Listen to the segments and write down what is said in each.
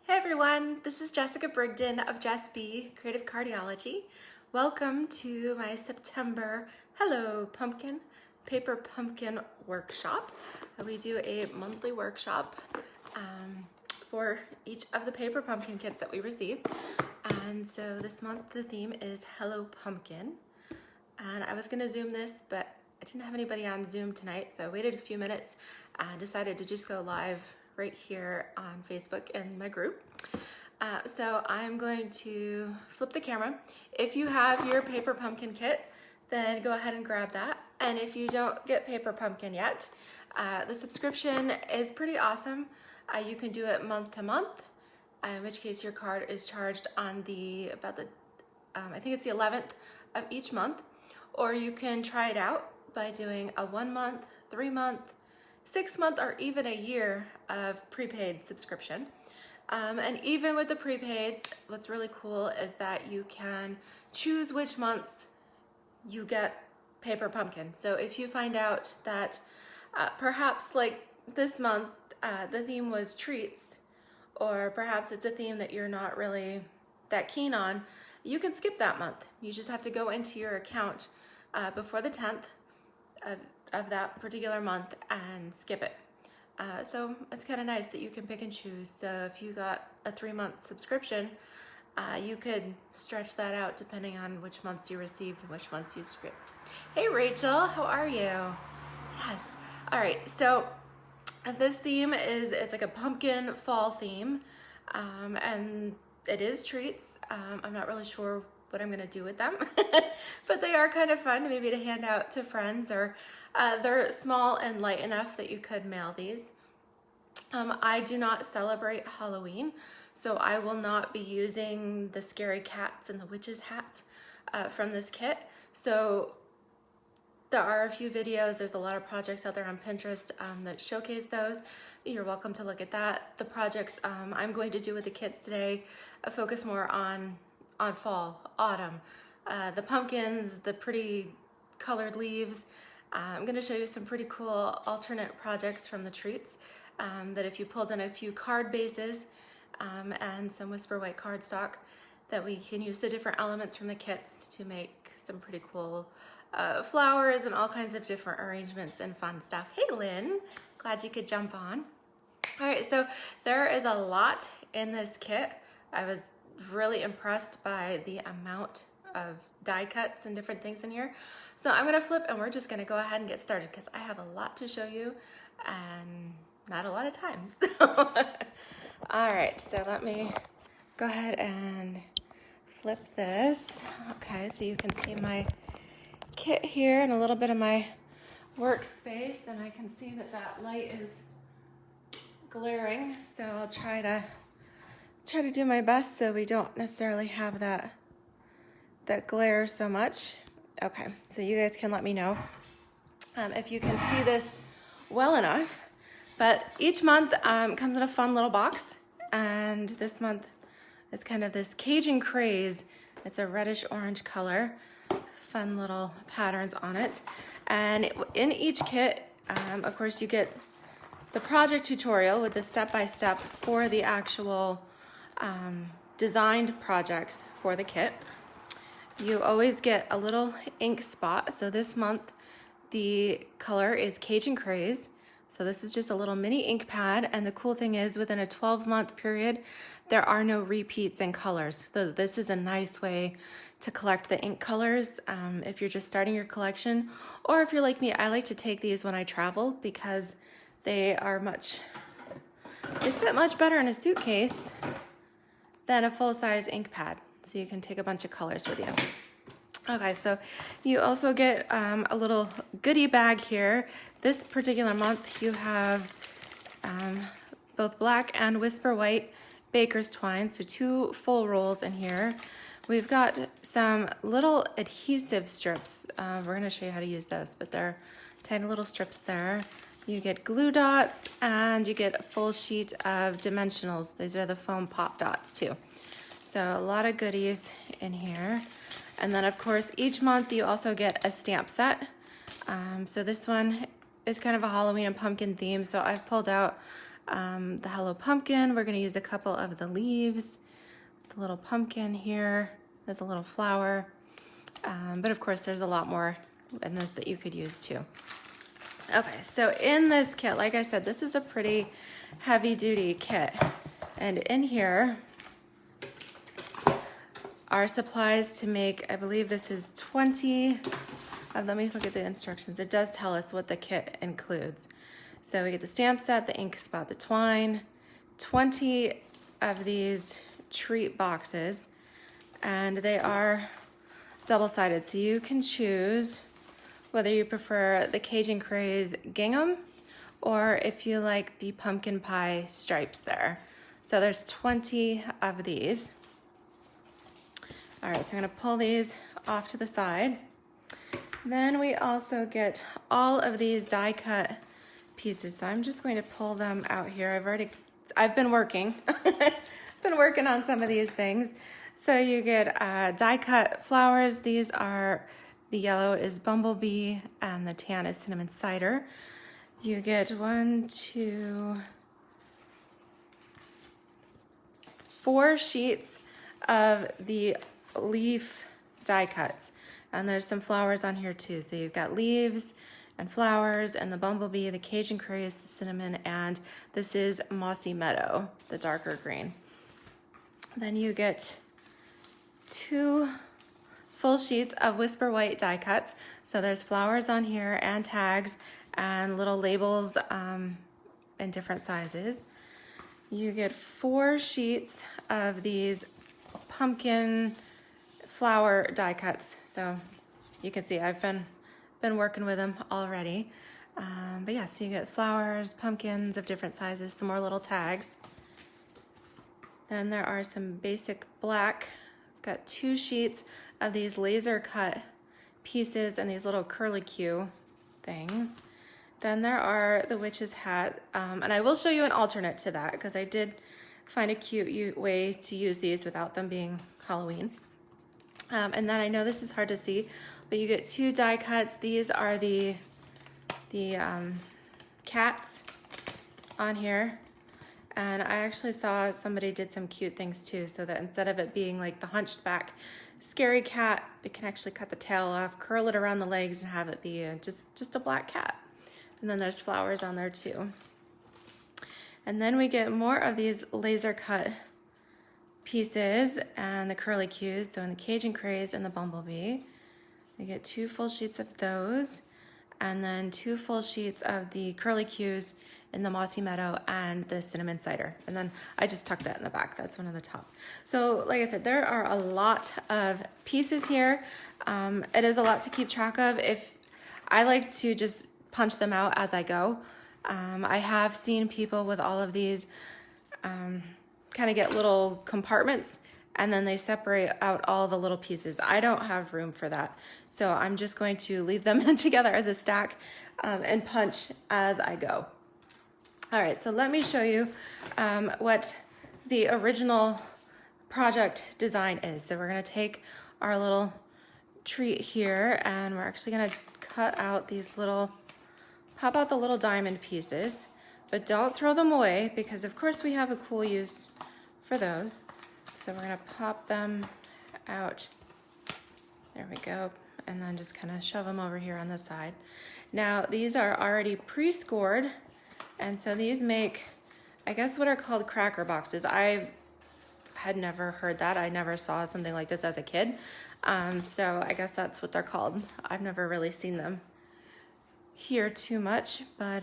Hey everyone, this is Jessica Brigden of Jess B Creative Cardiology. Welcome to my September Hello Pumpkin Paper Pumpkin Workshop. We do a monthly workshop for each of the paper pumpkin kits that we receive. And so this month the theme is Hello Pumpkin. And I was gonna Zoom this, but I didn't have anybody on Zoom tonight, so I waited a few minutes and decided to just go live right here on Facebook in my group. So I'm going to flip the camera. If you have your paper pumpkin kit, then go ahead and grab that. And if you don't get paper pumpkin yet, the subscription is pretty awesome. You can do it month to month, in which case your card is charged on I think it's the 11th of each month, or you can try it out by doing a 1 month, 3 month, 6 month, or even a year of prepaid subscription. And even with the prepaids, what's really cool is that you can choose which months you get paper pumpkin. So if you find out that perhaps like this month, the theme was treats, or perhaps it's a theme that you're not really that keen on, you can skip that month. You just have to go into your account before the 10th of that particular month and skip it. So it's kind of nice that you can pick and choose. So if you got a 3-month subscription, you could stretch that out depending on which months you received and which months you skipped. Hey Rachel, how are you? Yes. All right, so this theme it's like a pumpkin fall theme, and it is treats. I'm not really sure what I'm gonna do with them, but they are kind of fun maybe to hand out to friends, or they're small and light enough that you could mail these. I do not celebrate Halloween, so I will not be using the scary cats and the witches hats from this kit. So there are a few videos, there's a lot of projects out there on Pinterest that showcase those. You're welcome to look at that. The projects I'm going to do with the kits today focus more on fall, autumn, the pumpkins, the pretty colored leaves. I'm going to show you some pretty cool alternate projects from the treats that if you pulled in a few card bases and some Whisper White cardstock, that we can use the different elements from the kits to make some pretty cool flowers and all kinds of different arrangements and fun stuff. Hey Lynn, glad you could jump on. All right, so there is a lot in this kit. I was really impressed by the amount of die cuts and different things in here. So I'm gonna flip and we're just gonna go ahead and get started because I have a lot to show you and not a lot of time. So all right, so let me go ahead and flip this. Okay, so you can see my kit here and a little bit of my workspace, and I can see that that light is glaring, so I'll try to do my best so we don't necessarily have that glare so much. Okay, so you guys can let me know if you can see this well enough. But each month comes in a fun little box, and this month is kind of this Cajun Craze. It's a reddish orange color, fun little patterns on it. And in each kit, of course, you get the project tutorial with the step-by-step for the actual designed projects for the kit. You always get a little ink spot. So this month the color is Cajun Craze. So this is just a little mini ink pad, and the cool thing is within a 12-month period there are no repeats in colors. So this is a nice way to collect the ink colors if you're just starting your collection, or if you're like me, I like to take these when I travel because they fit much better in a suitcase than a full-size ink pad, so you can take a bunch of colors with you. Okay, so you also get a little goodie bag here. This particular month you have both black and Whisper White baker's twine, so 2 full rolls in here. We've got some little adhesive strips. We're gonna show you how to use those, but they're tiny little strips there. You get glue dots, and you get a full sheet of dimensionals. These are the foam pop dots too. So a lot of goodies in here. And then of course, each month you also get a stamp set. So this one is kind of a Halloween and pumpkin theme. So I've pulled out the Hello Pumpkin, we're gonna use a couple of the leaves, the little pumpkin here, there's a little flower, but of course there's a lot more in this that you could use too. Okay, so in this kit, like I said, this is a pretty heavy duty kit. And in here are supplies to make, I believe this is 20, let me look at the instructions. It does tell us what the kit includes. So we get the stamp set, the ink spot, the twine, 20 of these treat boxes, and they are double-sided. So you can choose whether you prefer the Cajun Craze gingham or if you like the pumpkin pie stripes there. So there's 20 of these. All right, so I'm gonna pull these off to the side. Then we also get all of these die cut pieces. So I'm just going to pull them out here. I've been working. Been working on some of these things. So you get die cut flowers. These are, the yellow is Bumblebee and the tan is Cinnamon Cider. You get 4 sheets of the leaf die cuts. And there's some flowers on here too. So you've got leaves and flowers and the Bumblebee, the Cajun Craze, the cinnamon, and this is Mossy Meadow, the darker green. Then you get 2 full sheets of Whisper White die cuts. So there's flowers on here and tags and little labels in different sizes. You get 4 sheets of these pumpkin flower die cuts. So you can see I've been working with them already. But yeah, so you get flowers, pumpkins of different sizes, some more little tags. Then there are some basic black. Got 2 sheets of these laser cut pieces and these little curlicue things. Then there are the witch's hat, and I will show you an alternate to that because I did find a cute way to use these without them being Halloween. And then I know this is hard to see, but you get 2 die cuts. These are the cats on here. And I actually saw somebody did some cute things too, so that instead of it being like the hunched back scary cat, we can actually cut the tail off, curl it around the legs, and have it be just a black cat. And then there's flowers on there too. And then we get more of these laser cut pieces and the curlicues. So in the Cajun Craze and the Bumblebee, we get 2 full sheets of those, and then 2 full sheets of the curlicues in the Mossy Meadow and the Cinnamon Cider. And then I just tucked that in the back. That's one of the top. So like I said, there are a lot of pieces here. It is a lot to keep track of. If I like to just punch them out as I go. I have seen people with all of these kind of get little compartments and then they separate out all the little pieces. I don't have room for that. So I'm just going to leave them together as a stack and punch as I go. All right, so let me show you what the original project design is. So we're gonna take our little treat here and we're actually gonna cut out these little, pop out the little diamond pieces, but don't throw them away because of course we have a cool use for those. So we're gonna pop them out. There we go. And then just kind of shove them over here on the side. Now these are already pre-scored. And so these make, I guess, what are called cracker boxes. I had never heard that. I never saw something like this as a kid. So I guess that's what they're called. I've never really seen them here too much, but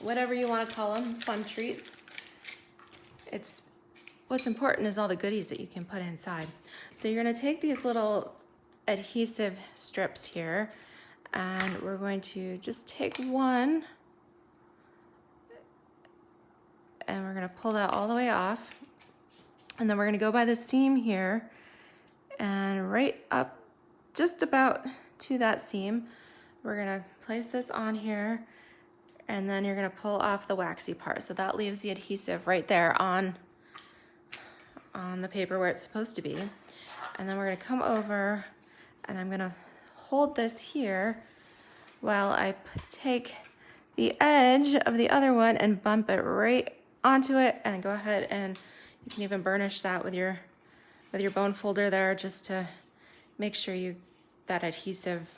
whatever you want to call them, fun treats. What's important is all the goodies that you can put inside. So you're gonna take these little adhesive strips here and we're going to just take one and we're gonna pull that all the way off. And then we're gonna go by the seam here and right up just about to that seam, we're gonna place this on here and then you're gonna pull off the waxy part. So that leaves the adhesive right there on the paper where it's supposed to be. And then we're gonna come over and I'm gonna hold this here while I take the edge of the other one and bump it right onto it, and go ahead and you can even burnish that with your bone folder there, just to make sure that adhesive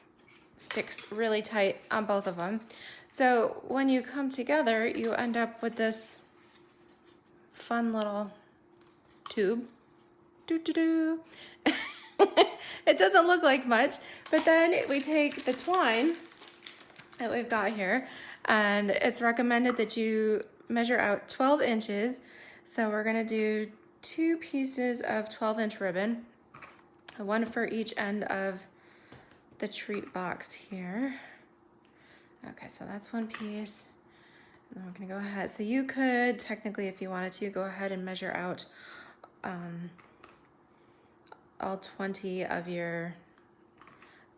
sticks really tight on both of them. So when you come together, you end up with this fun little tube. Doo-doo-doo. It doesn't look like much, but then we take the twine that we've got here, and it's recommended that you measure out 12 inches. So we're gonna do 2 pieces of 12-inch ribbon, one for each end of the treat box here. Okay, so that's one piece. And then we're gonna go ahead. So you could technically, if you wanted to, go ahead and measure out all 20 of your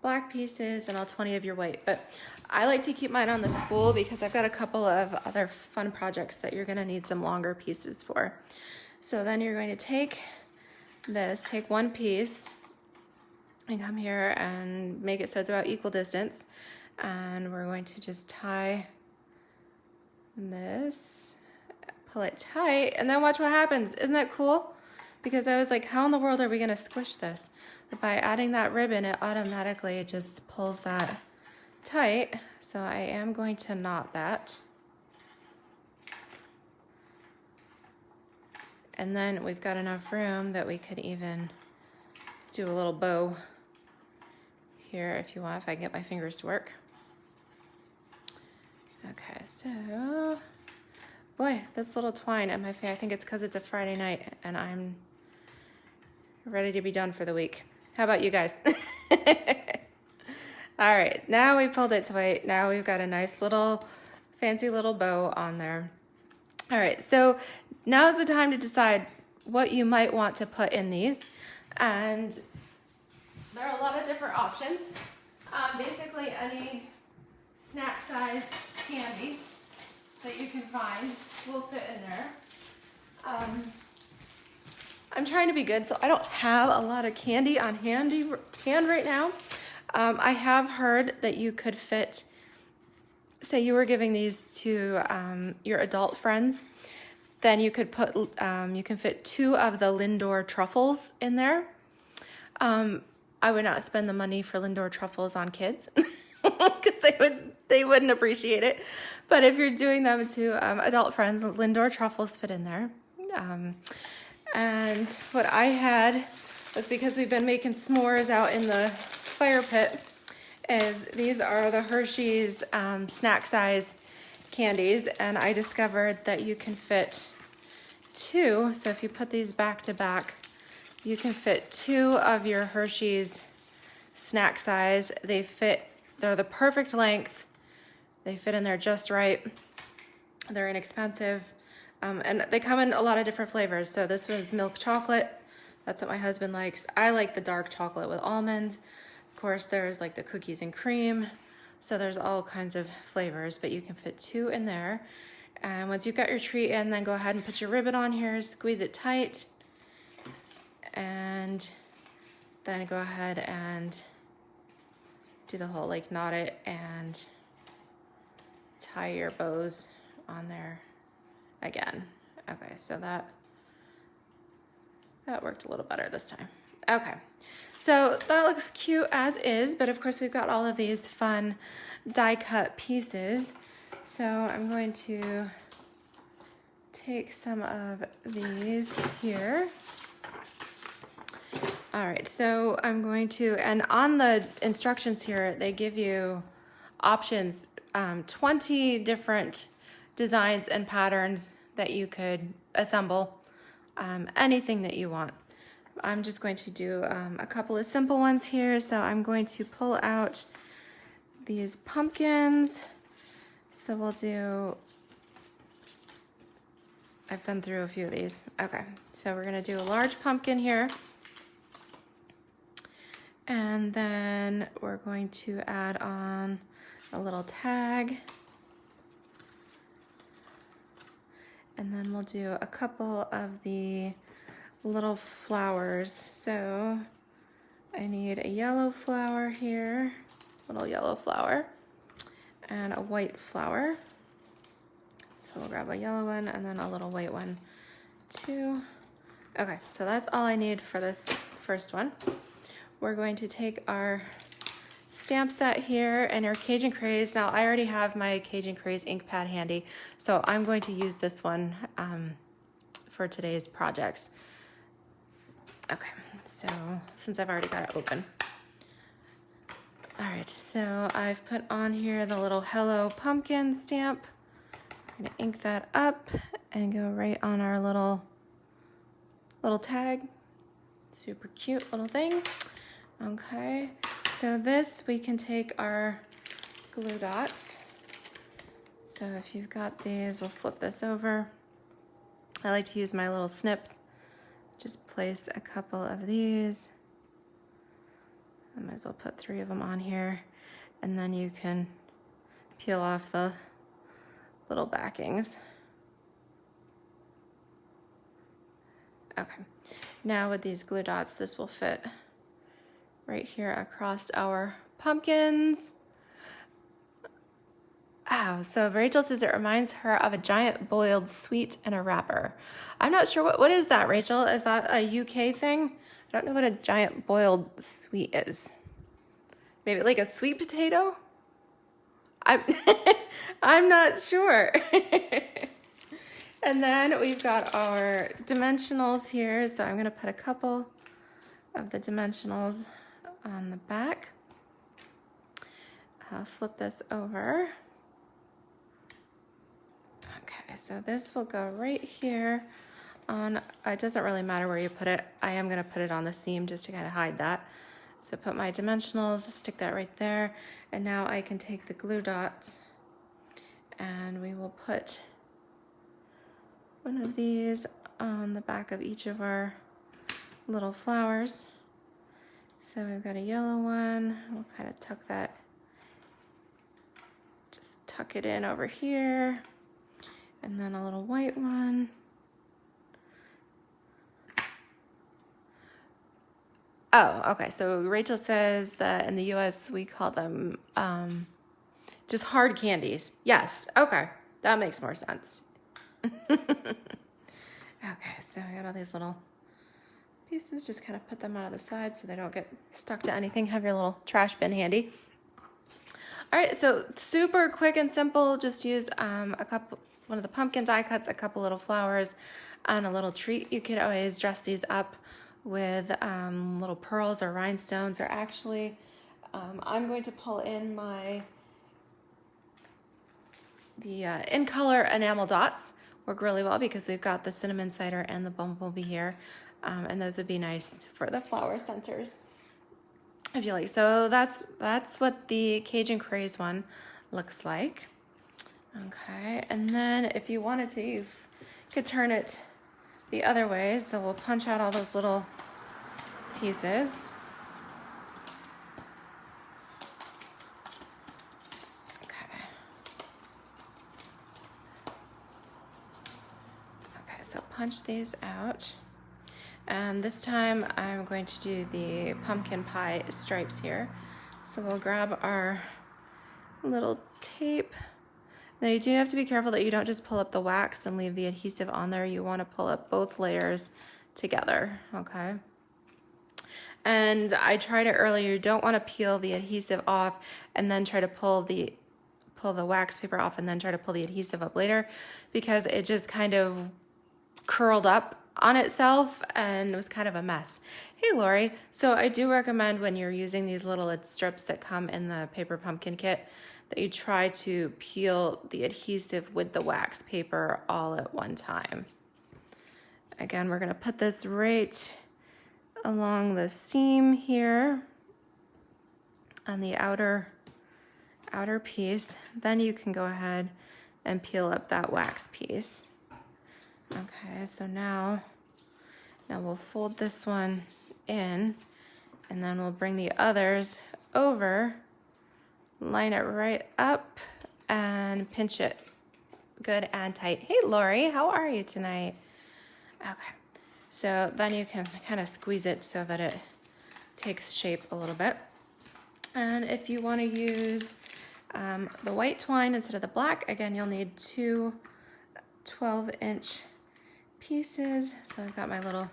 black pieces and all 20 of your white. But I like to keep mine on the spool because I've got a couple of other fun projects that you're gonna need some longer pieces for. So then you're going to take one piece and come here and make it so it's about equal distance. And we're going to just tie this, pull it tight, and then watch what happens. Isn't that cool? Because I was like, how in the world are we gonna squish this? But by adding that ribbon, it automatically just pulls that tight. So I am going to knot that. And then we've got enough room that we could even do a little bow here if you want, if I can get my fingers to work. Okay, so, boy, this little twine at my face, I think it's because it's a Friday night and I'm ready to be done for the week. How about you guys? All right, now we pulled it tight. Now we've got a nice little, fancy little bow on there. All right, so now's the time to decide what you might want to put in these. And there are a lot of different options. Basically, any snack size candy that you can find will fit in there. I'm trying to be good, so I don't have a lot of candy on hand right now. I have heard that you could fit, say you were giving these to your adult friends, then you could put, you can fit 2 of the Lindor truffles in there. I would not spend the money for Lindor truffles on kids because they wouldn't appreciate it. But if you're doing them to adult friends, Lindor truffles fit in there. And what I had was, because we've been making s'mores out in the fire pit, is these are the Hershey's snack size candies, and I discovered that you can fit 2. So if you put these back to back, you can fit 2 of your Hershey's snack size. They're the perfect length. They fit in there just right. They're inexpensive. And they come in a lot of different flavors. So this was milk chocolate. That's what my husband likes. I like the dark chocolate with almond. Of course, there's like the cookies and cream. So there's all kinds of flavors, but you can fit 2 in there. And once you've got your treat in, then go ahead and put your ribbon on here, squeeze it tight, and then go ahead and do the whole like knot it and tie your bows on there again. Okay, so that worked a little better this time. Okay, so that looks cute as is, but of course we've got all of these fun die cut pieces. So I'm going to take some of these here. All right, so I'm going to, and on the instructions here, they give you options, 20 different designs and patterns that you could assemble, anything that you want. I'm just going to do a couple of simple ones here. So I'm going to pull out these pumpkins. So we'll do, I've been through a few of these. Okay, so we're gonna do a large pumpkin here. And then we're going to add on a little tag. And then we'll do a couple of the little flowers. So I need a yellow flower here, little yellow flower. and a white flower. So we'll grab a yellow one and then a little white one too. Okay, so that's all I need for this first one. We're going to take our stamp set here and our Cajun Craze. Now I already have my Cajun Craze ink pad handy, so I'm going to use this one for today's projects. Okay, so since I've already got it open. All right, so I've put on here the little Hello Pumpkin stamp. I'm gonna ink that up and go right on our little tag. Super cute little thing. Okay, so this we can take our glue dots. So if you've got these, we'll flip this over. I like to use my little snips. Just place a couple of these. I might as well put 3 of them on here, and then you can peel off the little backings. Okay, now with these glue dots, this will fit right here across our pumpkins. Oh, so Rachel says it reminds her of a giant boiled sweet in a wrapper. I'm not sure what is that, Rachel? Is that a UK thing? I don't know what a giant boiled sweet is. Maybe like a sweet potato? I'm not sure. And then we've got our dimensionals here. So I'm gonna put a couple of the dimensionals on the back. I'll flip this over. Okay, so this will go right here on, it doesn't really matter where you put it. I am gonna put it on the seam just to kind of hide that. So put my dimensionals, stick that right there. And now I can take the glue dots and we will put one of these on the back of each of our little flowers. So we've got a yellow one. We'll kind of tuck that, just tuck it in over here. And then a little white one. Oh, okay, so Rachel says that in the US we call them just hard candies. Yes, okay, that makes more sense. Okay, so I got all these little pieces, just kind of put them out of the side so they don't get stuck to anything. Have your little trash bin handy. All right, so super quick and simple. Just use one of the pumpkin die cuts, a couple little flowers, and a little treat. You could always dress these up with little pearls or rhinestones, or actually, I'm going to pull in the in color enamel dots. Work really well because we've got the cinnamon cider and the bumblebee here, and those would be nice for the flower centers if you like. So that's what the Cajun Craze one looks like. Okay, and then if you wanted to, you could turn it the other way. So we'll punch out all those little pieces. Okay. Okay, so punch these out. And this time I'm going to do the pumpkin pie stripes here. So we'll grab our little tape. Now you do have to be careful that you don't just pull up the wax and leave the adhesive on there. You want to pull up both layers together, okay? And I tried it earlier. You don't want to peel the adhesive off and then try to pull the wax paper off and then try to pull the adhesive up later, because it just kind of curled up on itself and it was kind of a mess. Hey Lori, so I do recommend when you're using these little strips that come in the paper pumpkin kit that you try to peel the adhesive with the wax paper all at one time. Again, we're gonna put this right along the seam here on the outer piece. Then you can go ahead and peel up that wax piece. Okay, so now we'll fold this one in, and then we'll bring the others over, line it right up, and pinch it good and tight. Hey Lori, how are you tonight? Okay, so then you can kind of squeeze it so that it takes shape a little bit. And if you want to use the white twine instead of the black. Again, you'll need two 12-inch pieces. So I've got my little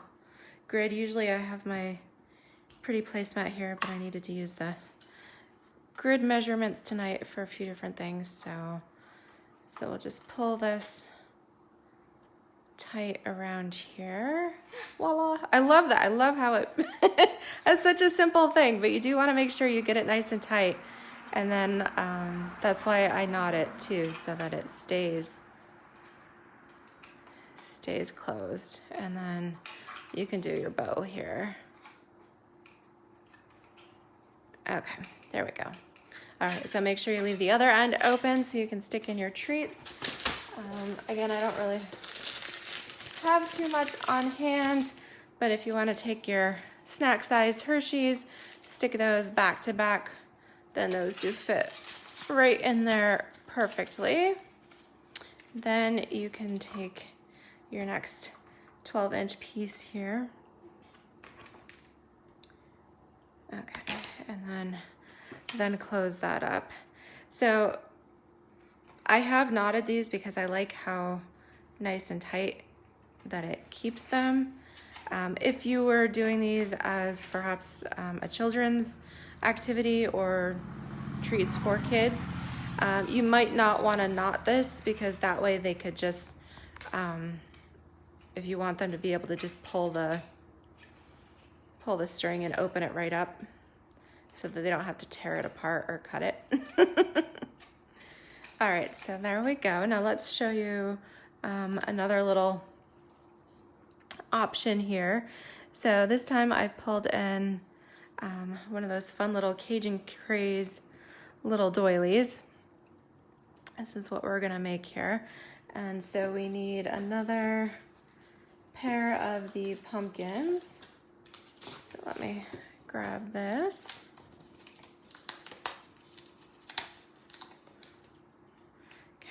grid. Usually I have my pretty placemat here, but I needed to use the grid measurements tonight for a few different things. So we'll just pull this tight around here. Voila. I love that. I love how it, it's such a simple thing, but you do want to make sure you get it nice and tight. And then that's why I knot it too, so that it stays closed. And then you can do your bow here. Okay, there we go. All right, so make sure you leave the other end open so you can stick in your treats. Again, I don't really have too much on hand, but if you want to take your snack size Hershey's, stick those back to back, then those do fit right in there perfectly. Then you can take your next 12-inch piece here. Okay, and then close that up. So I have knotted these because I like how nice and tight that it keeps them. If you were doing these as perhaps a children's activity or treats for kids, you might not want to knot this, because that way they could just, if you want them to be able to just pull the string and open it right up so that they don't have to tear it apart or cut it. All right, so there we go. Now let's show you another little option here. So this time I pulled in one of those fun little Cajun Craze little doilies. This is what we're gonna make here. And so we need another pair of the pumpkins. So let me grab this.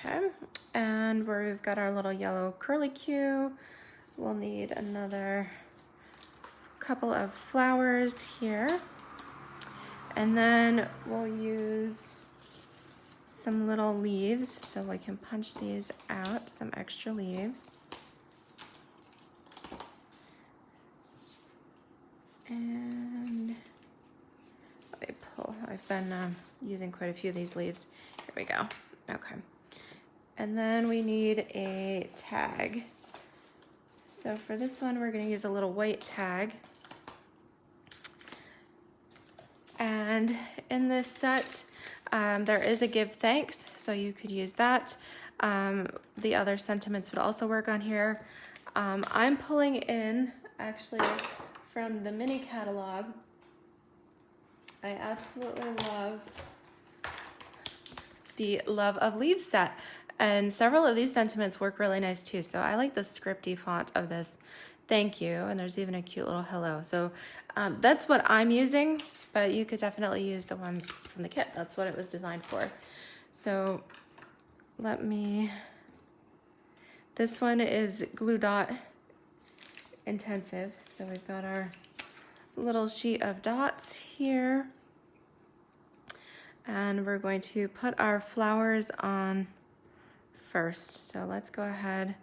Okay, and where we've got our little yellow curlicue, we'll need another couple of flowers here. And then we'll use some little leaves, so we can punch these out, some extra leaves. And let me pull, I've been using quite a few of these leaves. Here we go, okay. And then we need a tag. So for this one, we're gonna use a little white tag. And in this set, there is a give thanks, so you could use that. The other sentiments would also work on here. I'm pulling in, actually, from the mini catalog. I absolutely love the Love of Leaves set. And several of these sentiments work really nice too. So I like the scripty font of this thank you, and there's even a cute little hello. So that's what I'm using, but you could definitely use the ones from the kit. That's what it was designed for. So let me, this one is glue dot intensive. So we've got our little sheet of dots here, and we're going to put our flowers on first. So let's go ahead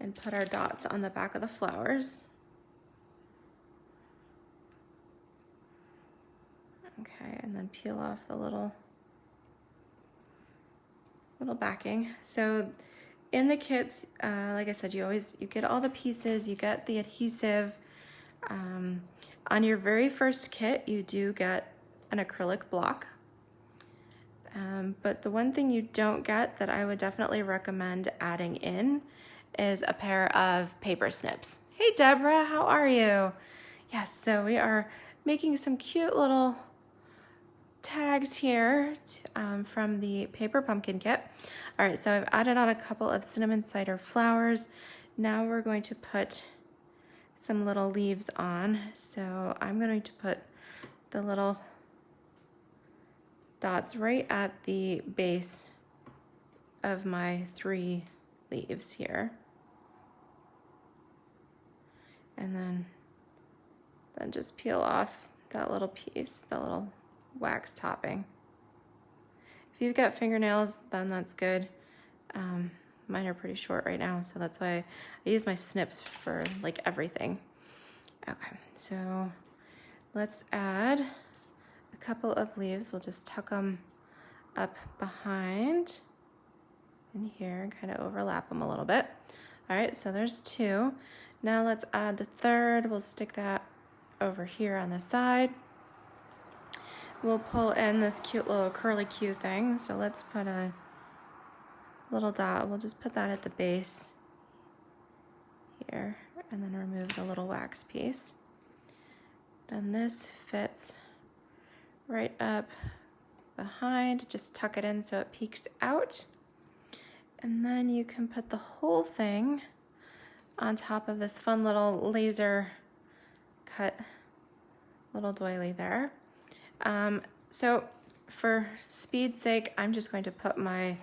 and put our dots on the back of the flowers. Okay, and then peel off the little backing. So in the kits, like I said, you get all the pieces, you get the adhesive. On your very first kit, you do get an acrylic block. But the one thing you don't get that I would definitely recommend adding in is a pair of paper snips. Hey Deborah, how are you? Yes, so we are making some cute little tags here from the paper pumpkin kit. All right, so I've added on a couple of cinnamon cider flowers. Now we're going to put some little leaves on. So I'm going to put the little dots right at the base of my 3 leaves here. And then just peel off that little piece, the little wax topping. If you've got fingernails, then that's good. Mine are pretty short right now, so that's why I use my snips for like everything. Okay, so let's add a couple of leaves. We'll just tuck them up behind in here and kind of overlap them a little bit. All right, so there's 2. Now let's add the 3rd. We'll stick that over here on the side. We'll pull in this cute little curly Q thing. So let's put a little dot. We'll just put that at the base here and then remove the little wax piece. Then this fits right up behind. Just tuck it in so it peeks out. And then you can put the whole thing on top of this fun little laser cut little doily there. So for speed's sake, I'm just going to put my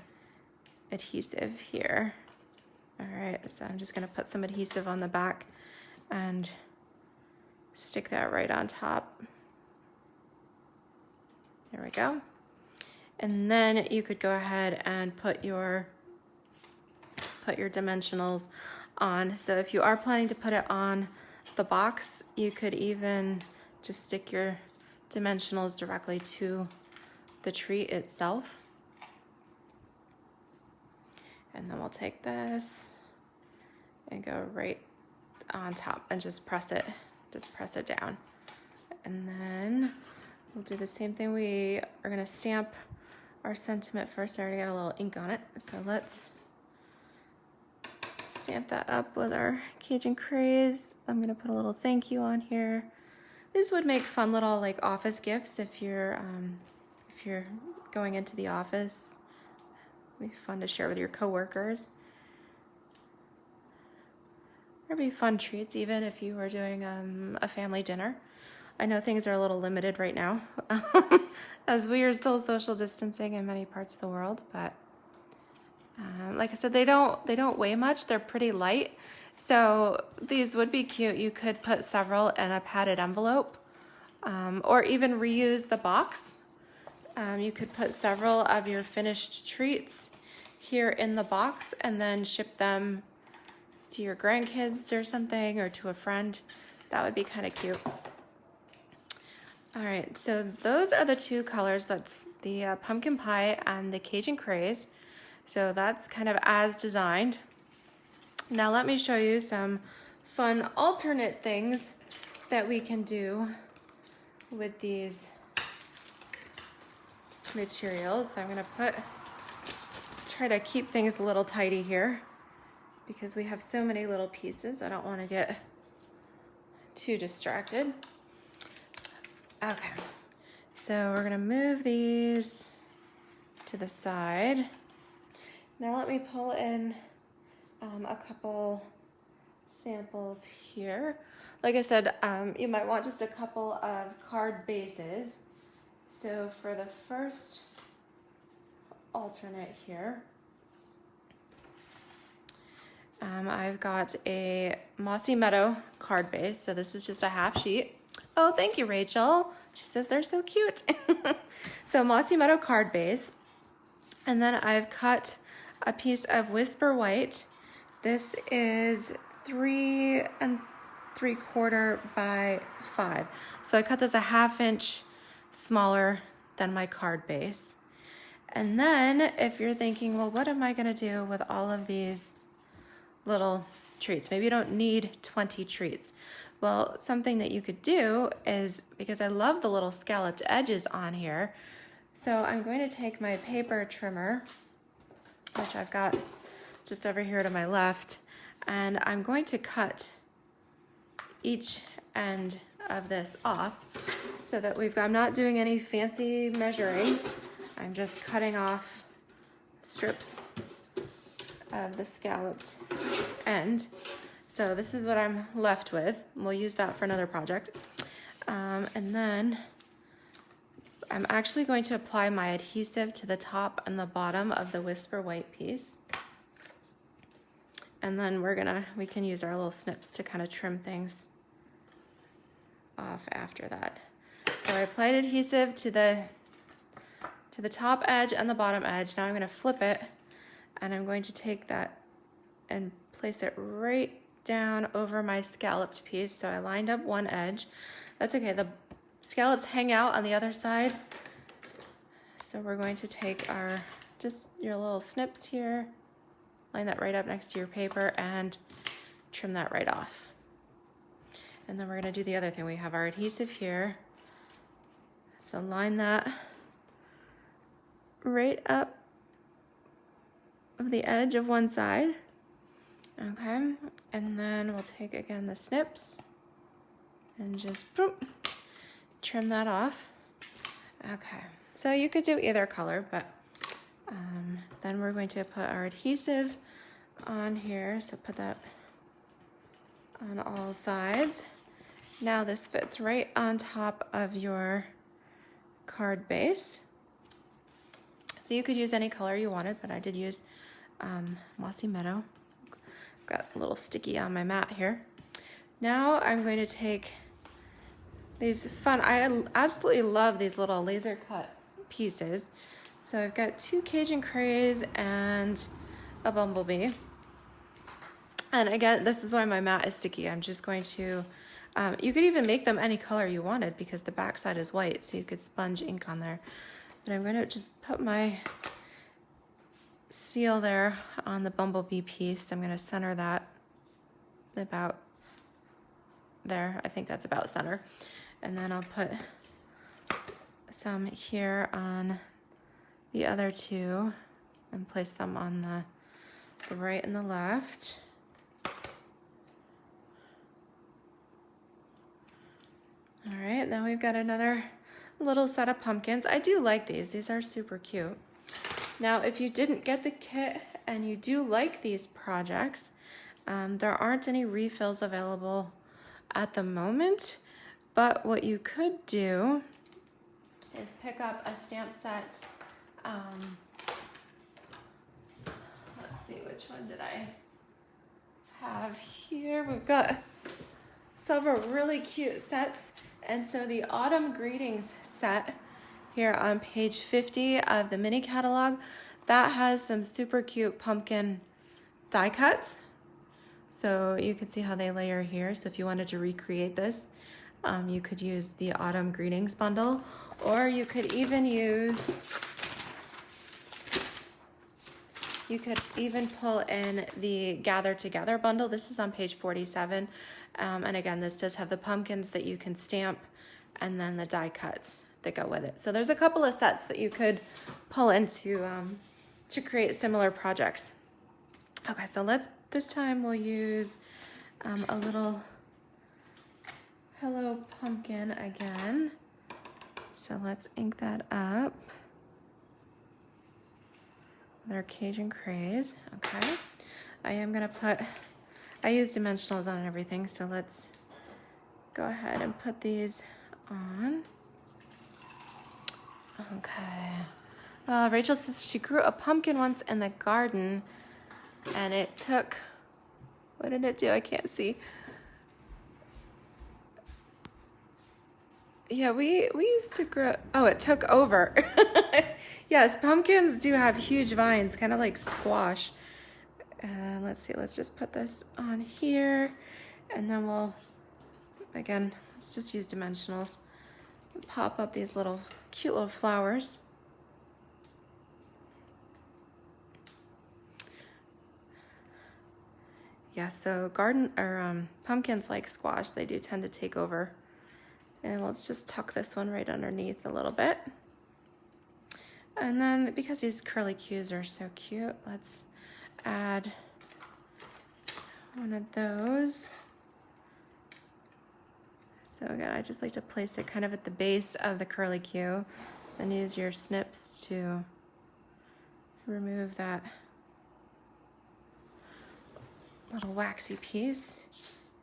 adhesive here. All right, so I'm just gonna put some adhesive on the back and stick that right on top. There we go. And then you could go ahead and put your dimensionals on. So if you are planning to put it on the box, you could even just stick your dimensionals directly to the treat itself. And then we'll take this and go right on top and just press it down. And then we'll do the same thing. We are gonna stamp our sentiment first. I already got a little ink on it. So let's stamp that up with our Cajun Craze. I'm gonna put a little thank you on here. These would make fun little like office gifts if you're going into the office. It'd be fun to share with your coworkers. Or be fun treats even if you were doing a family dinner. I know things are a little limited right now as we are still social distancing in many parts of the world, but like I said, they don't weigh much. They're pretty light. So these would be cute. You could put several in a padded envelope or even reuse the box. You could put several of your finished treats here in the box and then ship them to your grandkids or something, or to a friend. That would be kind of cute. All right, so those are the 2 colors. That's the pumpkin pie and the Cajun Craze. So that's kind of as designed. Now let me show you some fun alternate things that we can do with these materials. So I'm gonna try to keep things a little tidy here because we have so many little pieces. I don't want to get too distracted. Okay, so we're gonna move these to the side. Now let me pull in a couple samples here. Like I said, you might want just a couple of card bases. So for the first alternate here, I've got a Mossy Meadow card base. So this is just a half sheet. Oh, thank you, Rachel. She says they're so cute. So Mossy Meadow card base. And then I've cut a piece of Whisper White. This is 3 3/4 by 5. So I cut this a 1/2 inch smaller than my card base. And then if you're thinking, well, what am I gonna do with all of these little treats? Maybe you don't need 20 treats. Well, something that you could do is, because I love the little scalloped edges on here, so I'm going to take my paper trimmer, which I've got just over here to my left, and I'm going to cut each end of this off so that I'm not doing any fancy measuring. I'm just cutting off strips of the scalloped end. So this is what I'm left with. We'll use that for another project. And then I'm actually going to apply my adhesive to the top and the bottom of the Whisper White piece. And then we can use our little snips to kind of trim things off after that. So I applied adhesive to to the top edge and the bottom edge. Now I'm going to flip it, and I'm going to take that and place it right down over my scalloped piece. So I lined up one edge. That's okay, the scallops hang out on the other side. So we're going to take our, just your little snips here, line that right up next to your paper and trim that right off. And then we're gonna do the other thing. We have our adhesive here. So line that right up of the edge of one side. Okay, and then we'll take again the snips and just boom, trim that off. Okay, so you could do either color, but then we're going to put our adhesive on here. So put that on all sides. Now this fits right on top of your card base. So you could use any color you wanted, but I did use Mossy Meadow. Got a little sticky on my mat here. Now I'm going to take these fun, I absolutely love these little laser cut pieces. So I've got 2 Cajun Craze and a Bumblebee. And again, this is why my mat is sticky. I'm just going to, you could even make them any color you wanted because the back side is white, so you could sponge ink on there. But I'm going to just put my seal there on the Bumblebee piece. I'm going to center that about there. I think that's about center. And then I'll put some here on the other 2 and place them on the right and the left. All right, then we've got another little set of pumpkins. I do like these. These are super cute. Now, if you didn't get the kit and you do like these projects, there aren't any refills available at the moment, but what you could do is pick up a stamp set. Let's see, which one did I have here? We've got several really cute sets. And so the Autumn Greetings set here on page 50 of the mini catalog, that has some super cute pumpkin die cuts. So you can see how they layer here. So if you wanted to recreate this, you could use the Autumn Greetings bundle, or you could even use, you could even pull in the Gather Together bundle. This is on page 47. And again, this does have the pumpkins that you can stamp and then the die cuts that go with it. So there's a couple of sets that you could pull into to create similar projects. Okay, so this time we'll use a little Hello Pumpkin again. So let's ink that up with our Cajun Craze. Okay, I am gonna put, I use dimensionals on everything, so let's go ahead and put these on. Okay. Rachel says she grew a pumpkin once in the garden and it took, what did it do? I can't see. Yeah, we used to grow, oh, it took over. Yes, pumpkins do have huge vines, kind of like squash. Let's see, let's just put this on here and then we'll, again, let's just use dimensionals. Pop up these little cute little flowers. Yeah, so garden or pumpkins like squash, they do tend to take over. And let's just tuck this one right underneath a little bit. And then because these curly cues are so cute, let's add one of those. So again, I just like to place it kind of at the base of the curly cue, then use your snips to remove that little waxy piece.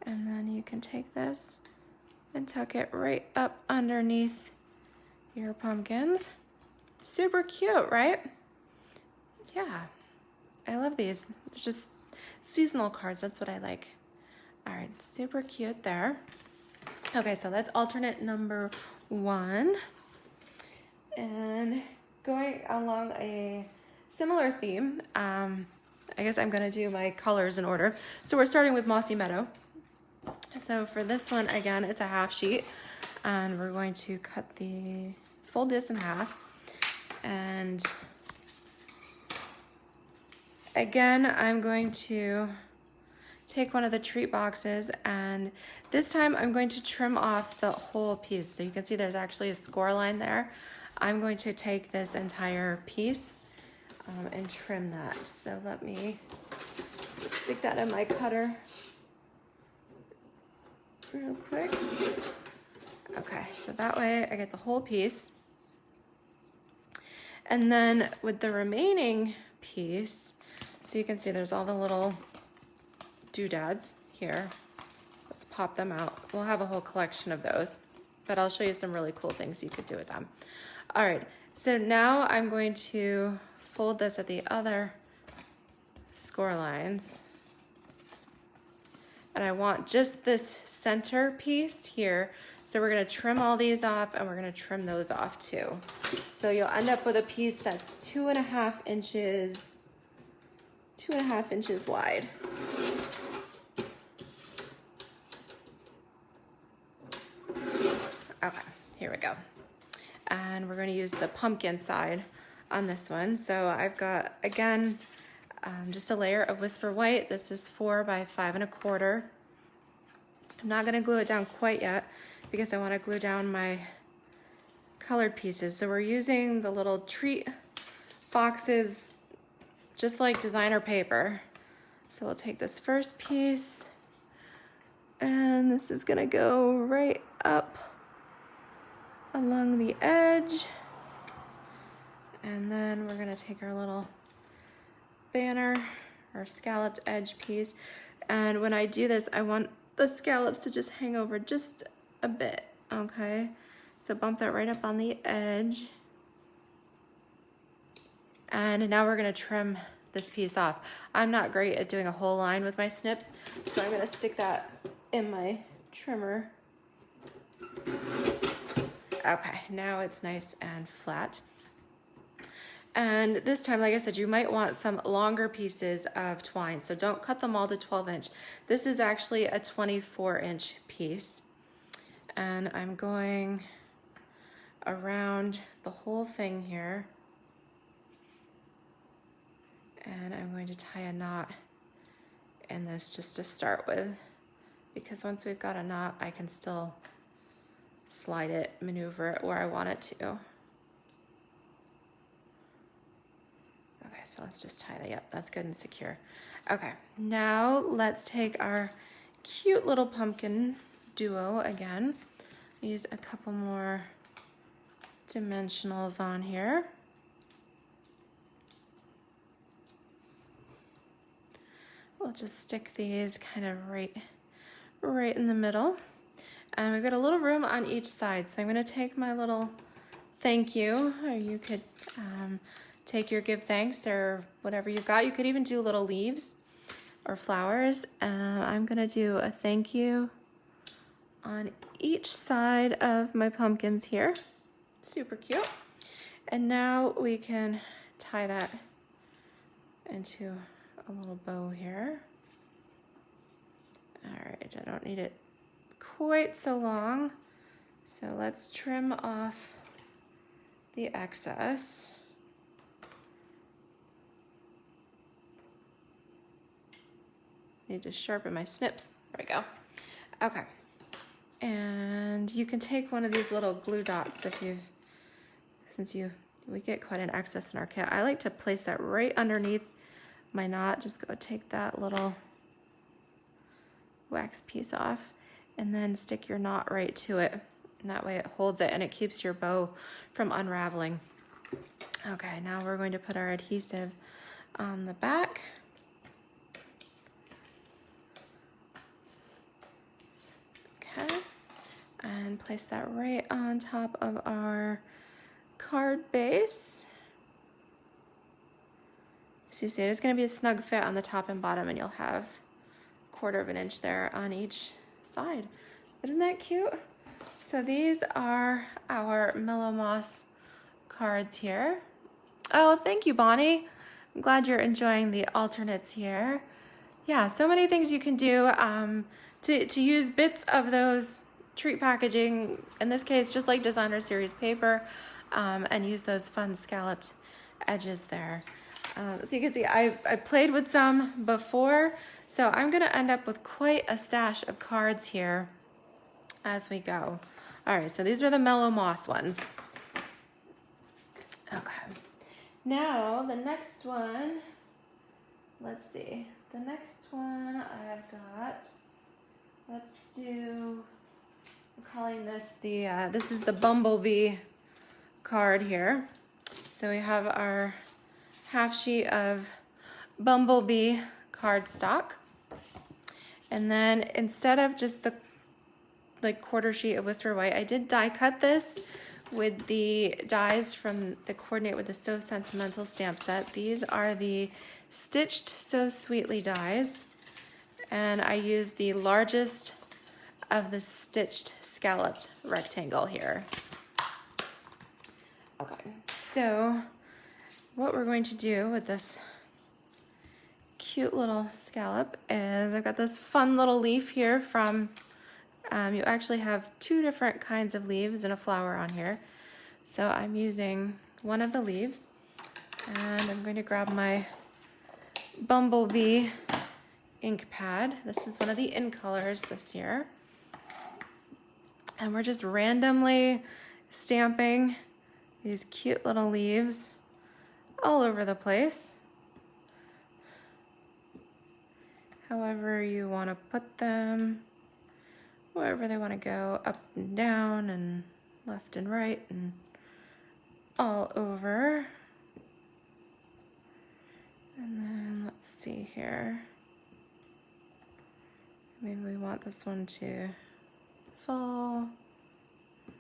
And then you can take this and tuck it right up underneath your pumpkins. Super cute, right? Yeah, I love these. It's just seasonal cards, that's what I like. All right, super cute there. Okay, so that's alternate number 1. And going along a similar theme. I guess I'm gonna do my colors in order. So we're starting with Mossy Meadow. So for this one, again, it's a half sheet, and we're going to fold this in half. And again, I'm going to take one of the treat boxes, and this time I'm going to trim off the whole piece. So you can see there's actually a score line there. I'm going to take this entire piece and trim that. So let me just stick that in my cutter real quick. Okay, so that way I get the whole piece. And then with the remaining piece, so you can see there's all the little doodads here. Let's pop them out. We'll have a whole collection of those, but I'll show you some really cool things you could do with them. All right, so now I'm going to fold this at the other score lines. And I want just this center piece here. So we're gonna trim all these off, and we're gonna trim those off too. So you'll end up with a piece that's 2.5 inches wide. Okay, here we go. And we're going to use the pumpkin side on this one. So I've got, again, just a layer of Whisper White. This is 4 by 5 1/4. I'm not going to glue it down quite yet because I want to glue down my colored pieces. So we're using the little treat boxes, just like designer paper. So we'll take this first piece, and this is going to go right up along the edge, and then we're gonna take our little banner, our scalloped edge piece, and when I do this, I want the scallops to just hang over just a bit, okay? So bump that right up on the edge, and now we're gonna trim this piece off. I'm not great at doing a whole line with my snips, so I'm gonna stick that in my trimmer. Okay, now it's nice and flat. And this time, like I said, you might want some longer pieces of twine, so don't cut them all to 12 inch. This is actually a 24-inch piece. And I'm going around the whole thing here. And I'm going to tie a knot in this just to start with, because once we've got a knot, I can still slide it, maneuver it where I want it to. Okay, so let's just tie that. Yep, that's good and secure. Okay, now let's take our cute little pumpkin duo again. Use a couple more dimensionals on here. We'll just stick these kind of right in the middle. And we've got a little room on each side. So I'm gonna take my little thank you, or you could take your give thanks or whatever you've got. You could even do little leaves or flowers. I'm gonna do a thank you on each side of my pumpkins here. Super cute. And now we can tie that into a little bow here. All right, I don't need it quite so long, so let's trim off the excess. Need to sharpen my snips. There we go. Okay, and you can take one of these little glue dots if you've, we get quite an excess in our kit. I like to place that right underneath my knot. Just go take that little wax piece off, and then stick your knot right to it. And that way it holds it and it keeps your bow from unraveling. Okay, now we're going to put our adhesive on the back. Okay, and place that right on top of our card base. So you see, it's going to be a snug fit on the top and bottom, and you'll have 1/4 inch there on each side. But isn't that cute? So these are our Mellow Moss cards here. Oh, thank you, Bonnie. I'm glad you're enjoying the alternates here. Yeah, so many things you can do to use bits of those treat packaging, in this case, just like designer series paper, and use those fun scalloped edges there. So you can see I played with some before, so I'm gonna end up with quite a stash of cards here as we go. All right, so these are the Mellow Moss ones. Okay, now the next one, let's see. The next one I've got, let's do, I'm calling this the, this is the Bumblebee card here. So we have our half sheet of Bumblebee cardstock. And then instead of just the like quarter sheet of Whisper White, I did die cut this with the dies from the Coordinate with the So Sentimental stamp set. These are the Stitched So Sweetly dies, and I used the largest of the stitched scalloped rectangle here. Okay, so what we're going to do with this cute little scallop is I've got this fun little leaf here from, you actually have two different kinds of leaves and a flower on here. So I'm using one of the leaves, and I'm going to grab my Bumblebee ink pad. This is one of the in colors this year. And we're just randomly stamping these cute little leaves all over the place. However you want to put them, wherever they want to go, up and down and left and right and all over. And then let's see here. Maybe we want this one to fall.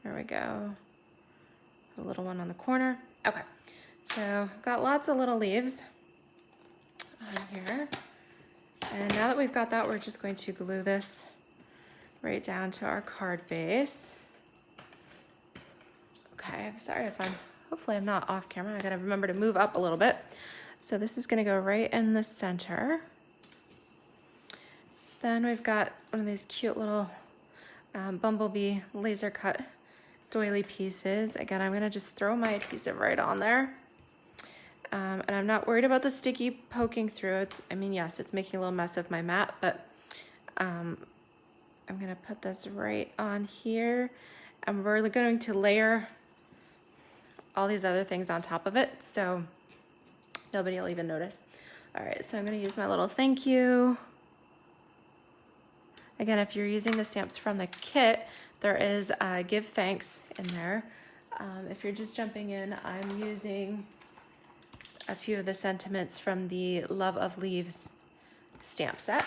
There we go. A little one on the corner. Okay, so got lots of little leaves on here. And now that we've got that, we're just going to glue this right down to our card base. Okay, I'm sorry if hopefully I'm not off camera. I gotta remember to move up a little bit. So this is gonna go right in the center. Then we've got one of these cute little Bumblebee laser cut doily pieces. Again, I'm gonna just throw my adhesive right on there. And I'm not worried about the sticky poking through. I mean, yes, it's making a little mess of my mat, but I'm gonna put this right on here, and we're going to layer all these other things on top of it, so nobody will even notice. All right, so I'm gonna use my little thank you. Again, if you're using the stamps from the kit, there is give thanks in there. If you're just jumping in, I'm using a few of the sentiments from the Love of Leaves stamp set.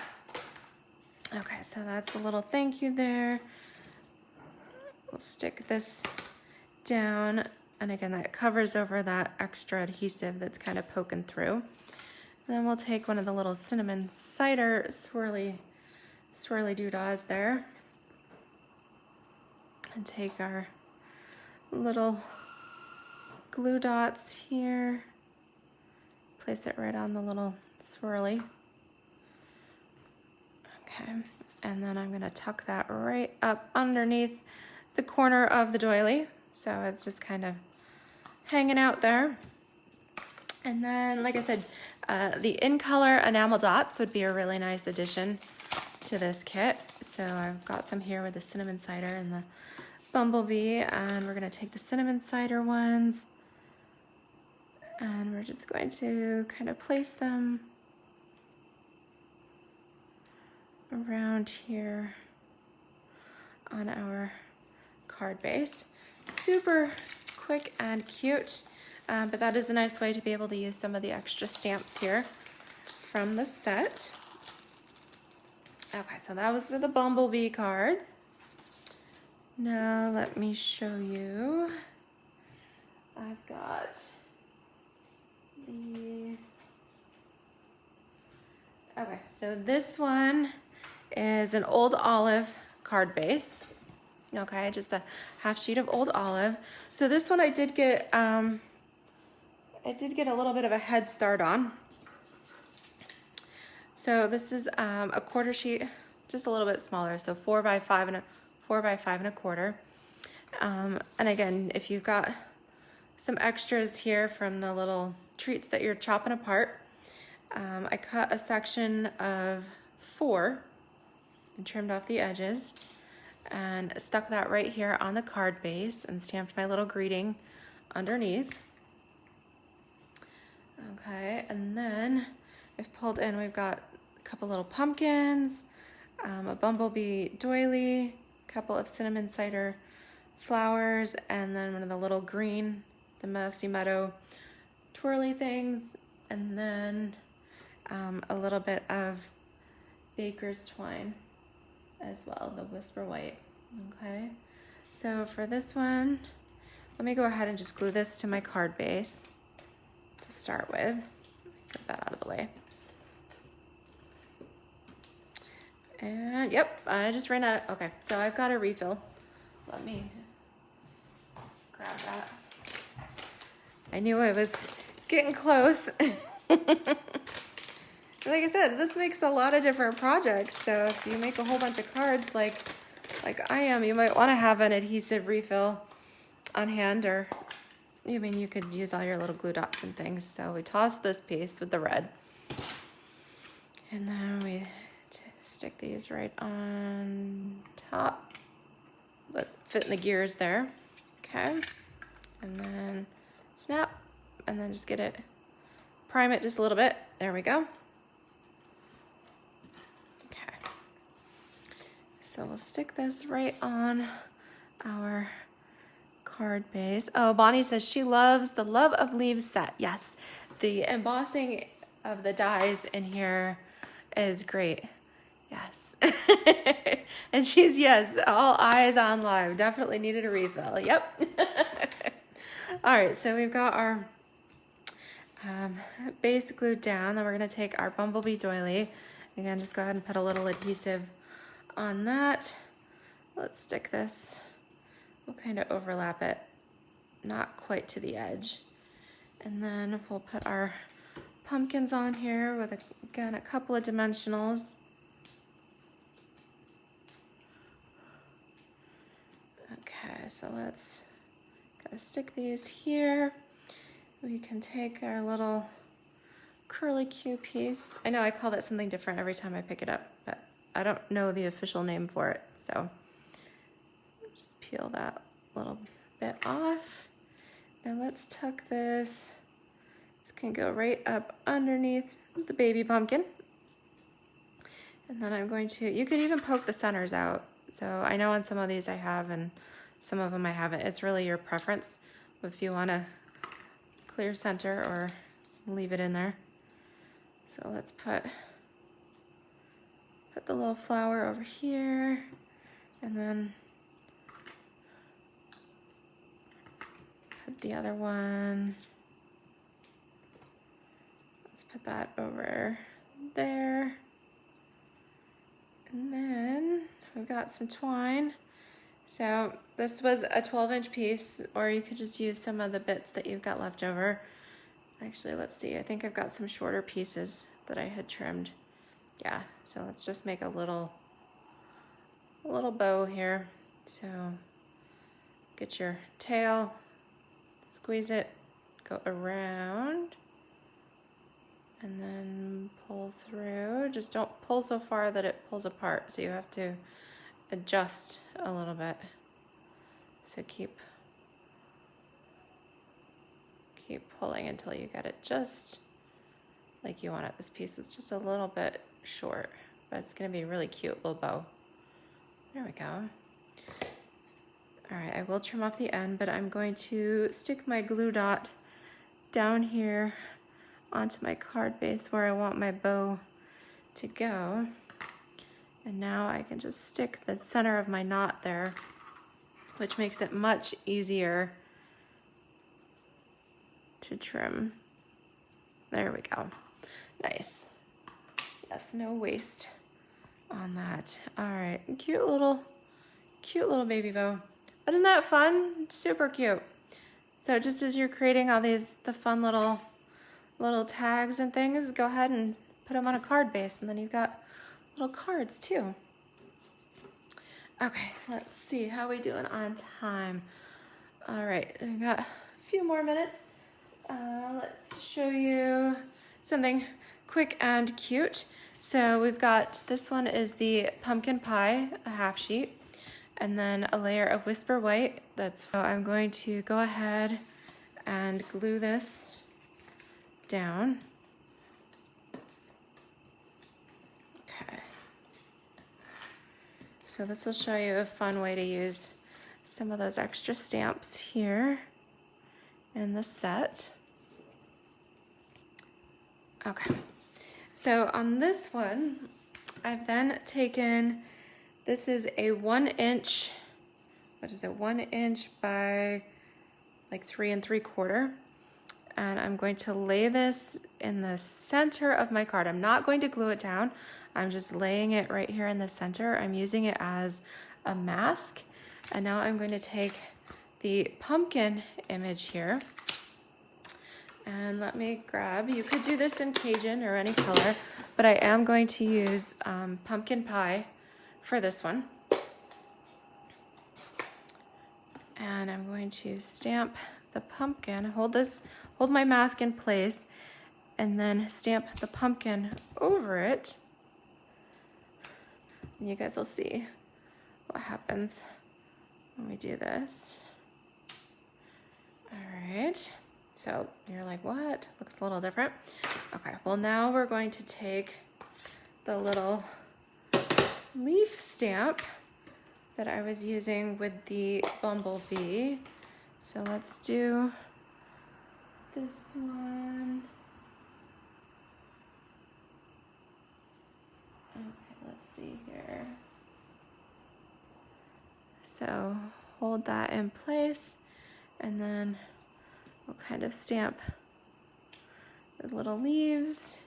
Okay, so that's a little thank you there. We'll stick this down, and again, that covers over that extra adhesive that's kind of poking through. And then we'll take one of the little cinnamon cider swirly doodahs there, and take our little glue dots here. Place it right on the little swirly. Okay, and then I'm gonna tuck that right up underneath the corner of the doily. So it's just kind of hanging out there. And then, like I said, the in color enamel dots would be a really nice addition to this kit. So I've got some here with the cinnamon cider and the Bumblebee, and we're gonna take the cinnamon cider ones, and we're just going to kind of place them around here on our card base. Super quick and cute, but that is a nice way to be able to use some of the extra stamps here from the set. Okay, so that was for the Bumblebee cards. Now let me show you. I've got okay, so this one is an Old Olive card base. Okay, just a half sheet of Old Olive. So this one I did get I did get a little bit of a head start on. So this is a quarter sheet, just a little bit smaller, so 4 by 5 and a quarter. And again, if you've got some extras here from the little treats that you're chopping apart, I cut a section of 4 and trimmed off the edges and stuck that right here on the card base and stamped my little greeting underneath. Okay, and then I've pulled in, we've got a couple little pumpkins, a bumblebee doily, a couple of cinnamon cider flowers, and then one of the little green, the Mossy Meadow twirly things, and then a little bit of baker's twine as well, the Whisper White. Okay, so for this one, let me go ahead and just glue this to my card base to start with. Get that out of the way. And yep, I just ran out. Okay, so I've got a refill. Let me grab that. I knew I was getting close. Like I said, this makes a lot of different projects. So if you make a whole bunch of cards like I am, you might want to have an adhesive refill on hand, or I mean, you could use all your little glue dots and things. So we toss this piece with the red, and then we stick these right on top. Let fit in the gears there. Okay, and then snap, and then just get it, prime it just a little bit. There we go. Okay, so we'll stick this right on our card base. Oh, Bonnie says she loves the Love of Leaves set. Yes, the embossing of the dies in here is great. Yes. And she's, yes, all eyes on live. Definitely needed a refill. Yep. All right, so we've got our base glued down. Then we're going to take our bumblebee doily. Again, just go ahead and put a little adhesive on that. Let's stick this. We'll kind of overlap it, not quite to the edge. And then we'll put our pumpkins on here with, again, a couple of dimensionals. Okay, so let's gotta stick these here. We can take our little curly Q piece. I know I call that something different every time I pick it up, but I don't know the official name for it. So just peel that little bit off. Now let's tuck this. This can go right up underneath the baby pumpkin. And then I'm going to, you could even poke the centers out. So I know on some of these I have, and some of them I haven't. It's really your preference if you want to clear center or leave it in there. So let's put the little flower over here, and then put the other one. Let's put that over there. And then we've got some twine. So this was a 12-inch piece, or you could just use some of the bits that you've got left over. Actually, let's see. I think I've got some shorter pieces that I had trimmed. Yeah, so let's just make a little bow here. So get your tail, squeeze it, go around, and then pull through. Just don't pull so far that it pulls apart. So you have to adjust a little bit. So keep pulling until you get it just like you want it. This piece was just a little bit short, but it's gonna be a really cute little bow. There we go. All right, I will trim off the end, but I'm going to stick my glue dot down here onto my card base where I want my bow to go. And now I can just stick the center of my knot there, which makes it much easier to trim. There we go. Nice. Yes, no waste on that. All right, cute little baby bow. But isn't that fun? Super cute. So just as you're creating all the fun little tags and things, go ahead and put them on a card base, and then you've got little cards too. Okay, let's see how we doing on time. All right, we got a few more minutes. Let's show you something quick and cute. So we've got, this one is the pumpkin pie, a half sheet, and then a layer of Whisper White. So I'm going to go ahead and glue this down. Okay. So this will show you a fun way to use some of those extra stamps here in the set. Okay, so on this one, I've then taken, this is a 1 inch, what is it, 1 inch by like 3 3/4. And I'm going to lay this in the center of my card. I'm not going to glue it down. I'm just laying it right here in the center. I'm using it as a mask. And now I'm going to take the pumpkin image here. And let me grab, you could do this in Cajun or any color, but I am going to use pumpkin pie for this one. And I'm going to stamp the pumpkin, hold my mask in place, and then stamp the pumpkin over it. And you guys will see what happens when we do this. All right. So you're like, what? Looks a little different. Okay, well now we're going to take the little leaf stamp that I was using with the Bumblebee. So let's do this one. Okay, let's see here. So hold that in place, and then we'll kind of stamp the little leaves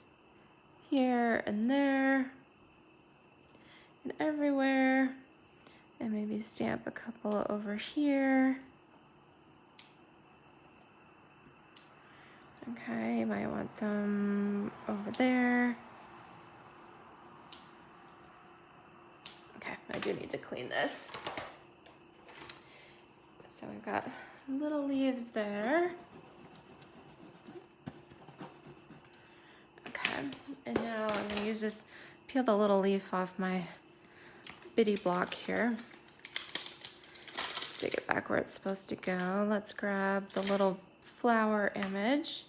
here and there and everywhere, and maybe stamp a couple over here. Okay, you might want some over there. Okay, I do need to clean this. So we've got little leaves there. Okay, and now I'm going to use this, peel the little leaf off my bitty block here. Dig it back where it's supposed to go. Let's grab the little flower image.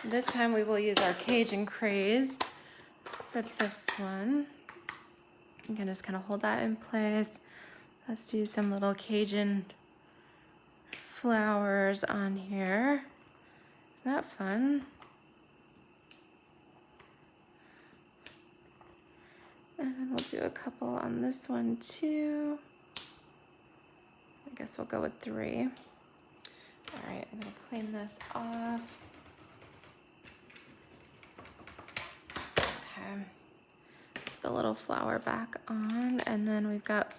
This time we will use our Cajun Craze for this one. I'm going to just kind of hold that in place. Let's do some little Cajun flowers on here. Isn't that fun? And we'll do a couple on this one too. I guess we'll go with 3. All right, I'm gonna clean this off. Okay, put the little flower back on, and then we've got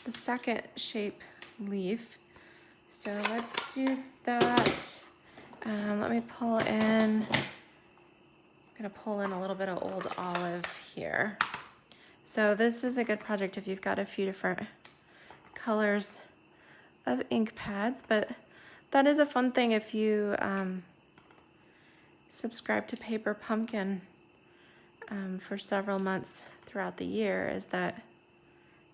the second shape leaf. So let's do that. Let me pull in, I'm gonna pull in a little bit of old olive here. So this is a good project if you've got a few different colors of ink pads, but that is a fun thing if you subscribe to Paper Pumpkin for several months throughout the year, is that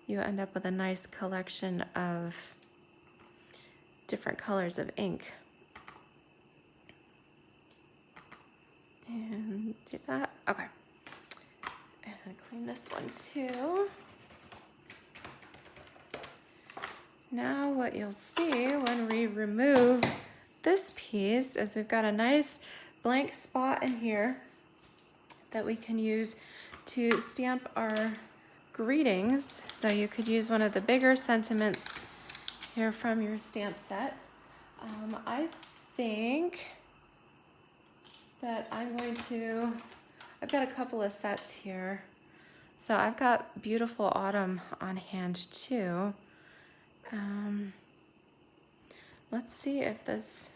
you end up with a nice collection of different colors of ink. And do that. Okay. And clean this one too. Now what you'll see when we remove this piece is we've got a nice blank spot in here that we can use to stamp our greetings. So you could use one of the bigger sentiments here from your stamp set. I think that I'm going to, I've got a couple of sets here. So I've got Beautiful Autumn on hand too. let's see if this,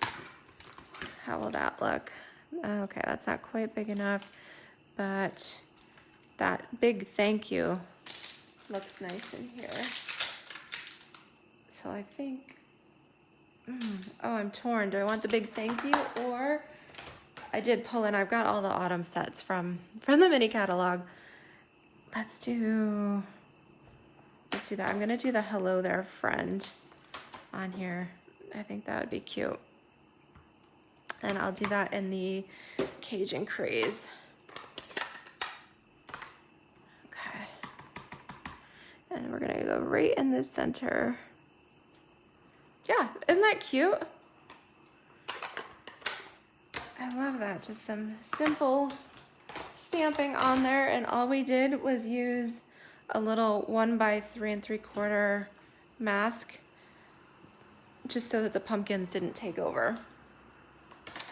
how will that look? Okay, that's not quite big enough, but that big thank you looks nice in here. So I think, oh, I'm torn. Do I want the big thank you, or I did pull in, I've got all the autumn sets from the mini catalog. Let's do that. I'm gonna do the hello there friend on here. I think that would be cute. And I'll do that in the Cajun Craze. Okay. And we're gonna go right in the center. Yeah, isn't that cute? I love that. Just some simple stamping on there, and all we did was use a little 1 by 3 3/4 mask just so that the pumpkins didn't take over.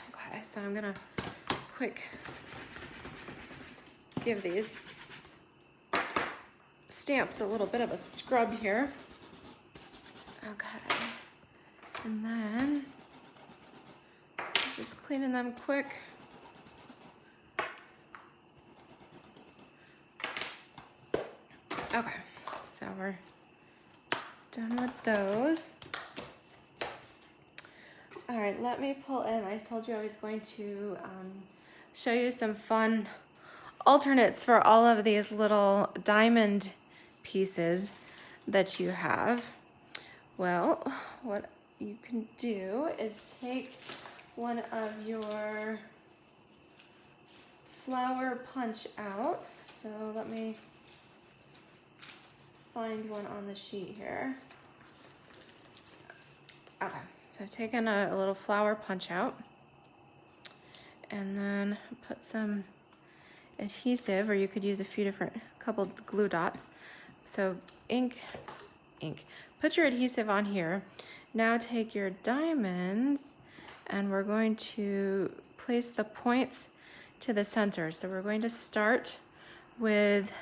Okay, so I'm gonna quick give these stamps a little bit of a scrub here. Okay, and then just cleaning them quick. Okay, so we're done with those. All right, let me pull in. I told you I was going to show you some fun alternates for all of these little diamond pieces that you have. Well, what you can do is take one of your flower punch outs. So let me find one on the sheet here. Okay, so I've taken a little flower punch out and then put some adhesive, or you could use couple glue dots. So ink, put your adhesive on here. Now take your diamonds and we're going to place the points to the center. So we're going to start with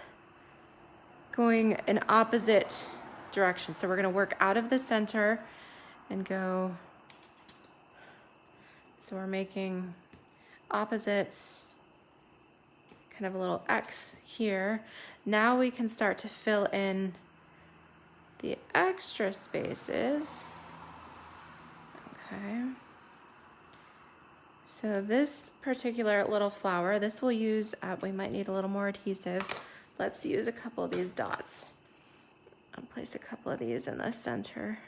going in opposite direction. So we're going to work out of the center and go. So we're making opposites, kind of a little X here. Now we can start to fill in the extra spaces. Okay. So this particular little flower, this will use, we might need a little more adhesive. Let's use a couple of these dots. I'll place a couple of these in the center.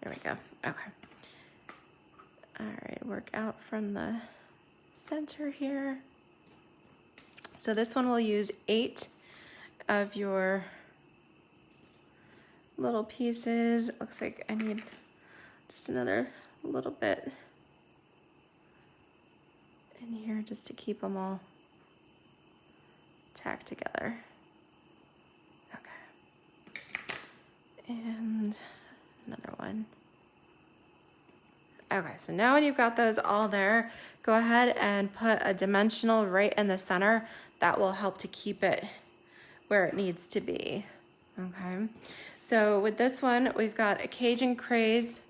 There we go. Okay. All right, work out from the center here. So this one will use 8 of your little pieces. It looks like I need just another little bit in here just to keep them all tacked together. Okay. And another one. Okay, so now when you've got those all there, go ahead and put a dimensional right in the center. That will help to keep it where it needs to be. Okay, so with this one, we've got a Cajun Craze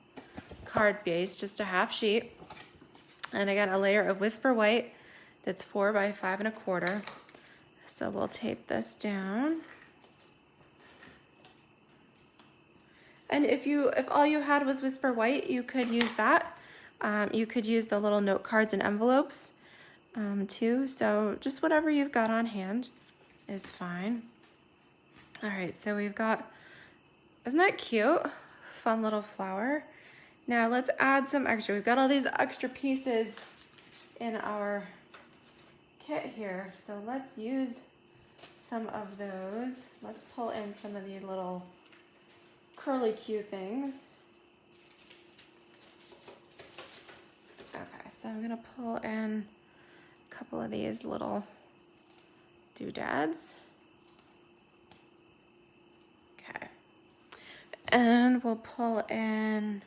card base, just a half sheet. And I got a layer of Whisper White that's 4 by 5 1/4. So we'll tape this down. And if all you had was Whisper White, you could use that. You could use the little note cards and envelopes too. So just whatever you've got on hand is fine. All right, so we've got, isn't that cute? Fun little flower. Now let's add some extra. We've got all these extra pieces in our kit here. So let's use some of those. Let's pull in some of the little curly Q things. Okay, so I'm gonna pull in a couple of these little doodads. Okay, and we'll pull in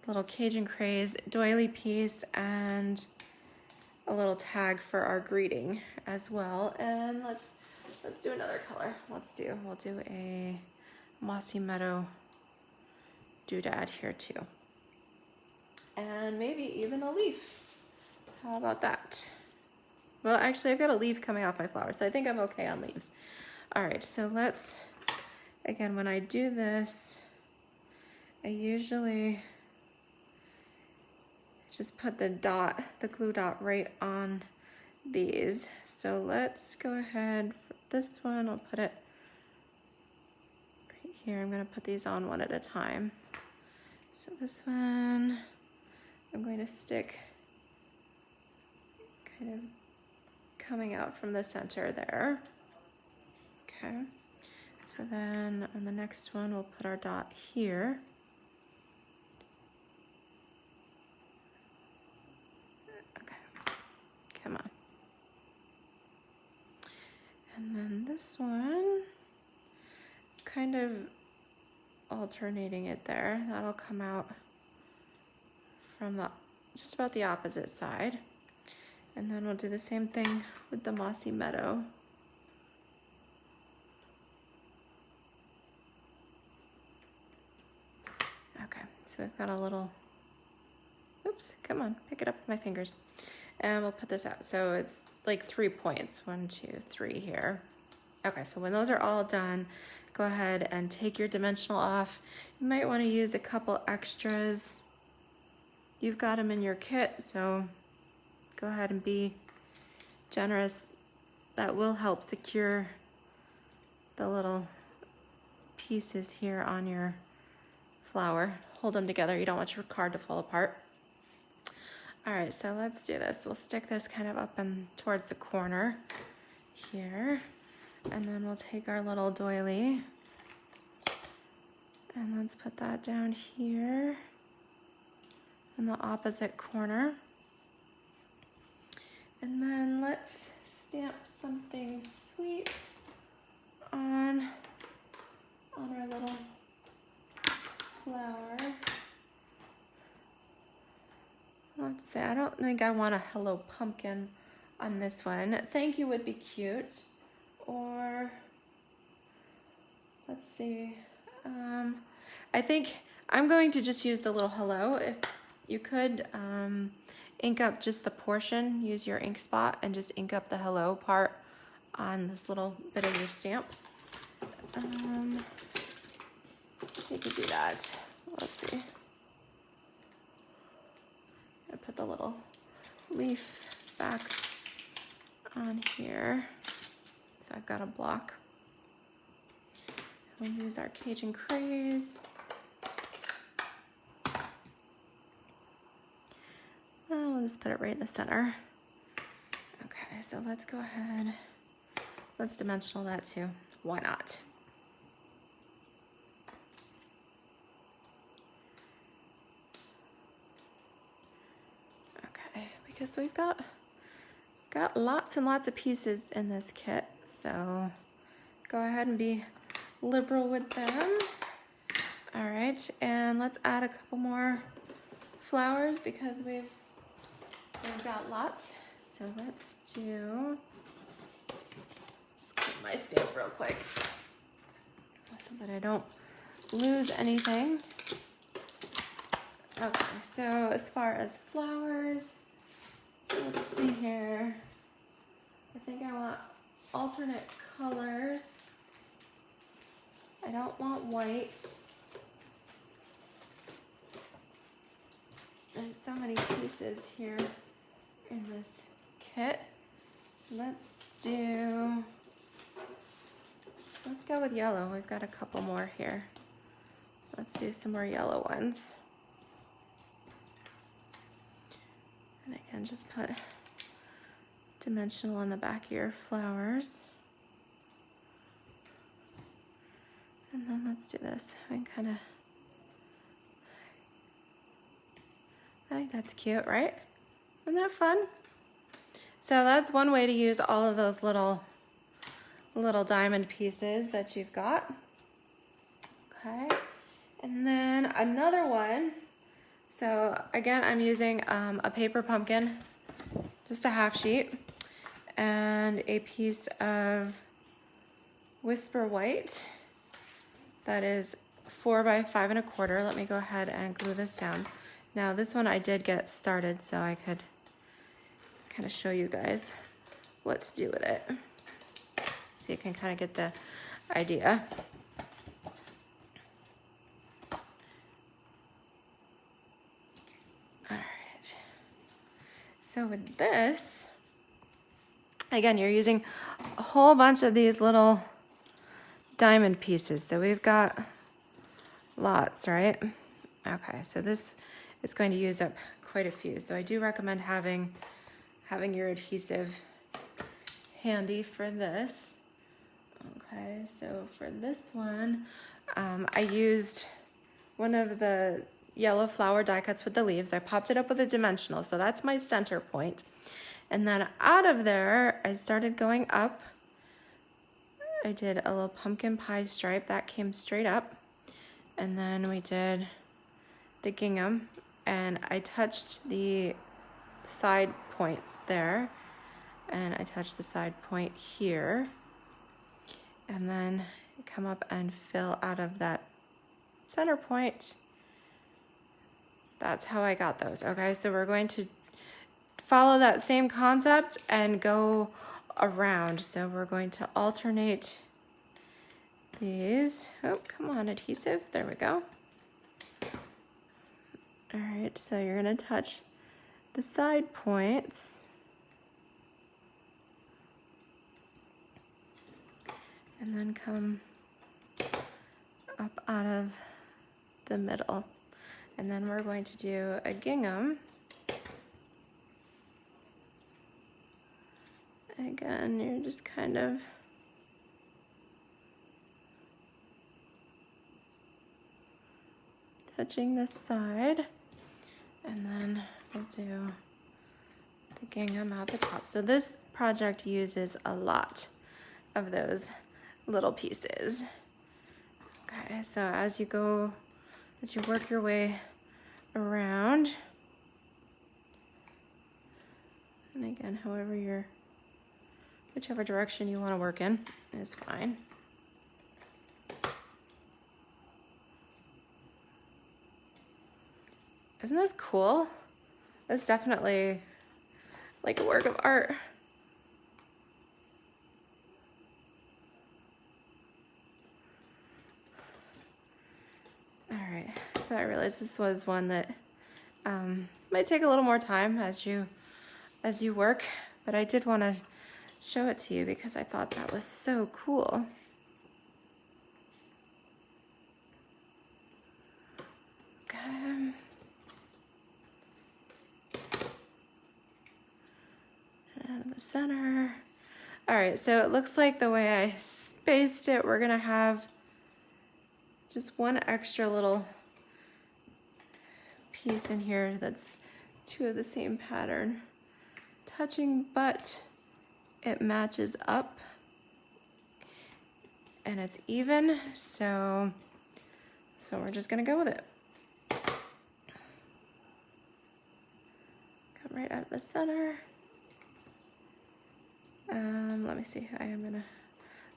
a little Cajun Craze doily piece and a little tag for our greeting as well. And let's Let's do another color. We'll do a Mossy Meadow doodad here too. And maybe even a leaf. How about that? Well, actually I've got a leaf coming off my flower, so I think I'm okay on leaves. All right, so let's, again, when I do this, I usually just put the glue dot right on these. So let's go ahead for this one. I'll put it right here. I'm gonna put these on one at a time. So this one, I'm going to stick kind of coming out from the center there. Okay, so then on the next one, we'll put our dot here. Okay, come on. And then this one, kind of alternating it there. That'll come out from the just about the opposite side. And then we'll do the same thing with the Mossy Meadow. Okay, so we've got a little, oops, come on, pick it up with my fingers. And we'll put this out. So it's like 3 points, 1, 2, 3 here. Okay, so when those are all done, go ahead and take your dimensional off. You might want to use a couple extras. You've got them in your kit, so go ahead and be generous. That will help secure the little pieces here on your flower. Hold them together. You don't want your card to fall apart. All right, so let's do this. We'll stick this kind of up and towards the corner here. And then we'll take our little doily and let's put that down here in the opposite corner. And then let's stamp something sweet on our little flower. Let's see, I don't think I want a hello pumpkin on this one. Thank you would be cute. Or let's see, I think I'm going to just use the little hello. If you could ink up just the portion, use your ink spot and just ink up the hello part on this little bit of your stamp. So you could do that. Let's see. I put the little leaf back on here. So I've got a block. We'll use our Cajun Craze. We'll just put it right in the center. Okay, so let's go ahead. Let's dimensional that too. Why not? Okay, because we've got lots and lots of pieces in this kit, so go ahead and be liberal with them. All right, and let's add a couple more flowers because we've got lots. So let's do, just click my stamp real quick so that I don't lose anything. Okay, so as far as flowers, let's see here. I think I want alternate colors. I don't want white. There's so many pieces here in this kit. Let's go with yellow. We've got a couple more here. Let's do some more yellow ones. And again, just put dimensional on the back of your flowers. And then let's do this. I think that's cute, right? Isn't that fun? So that's one way to use all of those little diamond pieces that you've got. Okay, and then another one. So again, I'm using a paper pumpkin, just a half sheet, and a piece of Whisper White. That is 4 by 5 1/4. Let me go ahead and glue this down. Now this one I did get started so I could kind of show you guys what to do with it. So you can kind of get the idea. All right. So with this, again, you're using a whole bunch of these little diamond pieces. So we've got lots, right? Okay, so this is going to use up quite a few. So I do recommend having your adhesive handy for this. Okay, so for this one, I used one of the yellow flower die cuts with the leaves. I popped it up with a dimensional, so that's my center point. And then out of there, I started going up. I did a little pumpkin pie stripe that came straight up. And then we did the gingham, and I touched the side points there, and I touched the side point here, and then come up and fill out of that center point. That's how I got those. Okay, so we're going to follow that same concept and go around. So we're going to alternate these. Oh, come on, adhesive. There we go. All right, so you're gonna touch the side points. And then come up out of the middle. And then we're going to do a gingham. Again, you're just kind of touching this side, and then we'll do the gingham at the top. So this project uses a lot of those little pieces. Okay, so as you work your way around, and again, whichever direction you want to work in is fine. Isn't this cool? It's definitely like a work of art. All right, so I realized this was one that might take a little more time as you work, but I did want to show it to you because I thought that was so cool. Okay. Out of the center. All right, so it looks like the way I spaced it, we're gonna have just one extra little piece in here that's two of the same pattern touching, but it matches up and it's even, so we're just gonna go with it. Come right out of the center. Let me see,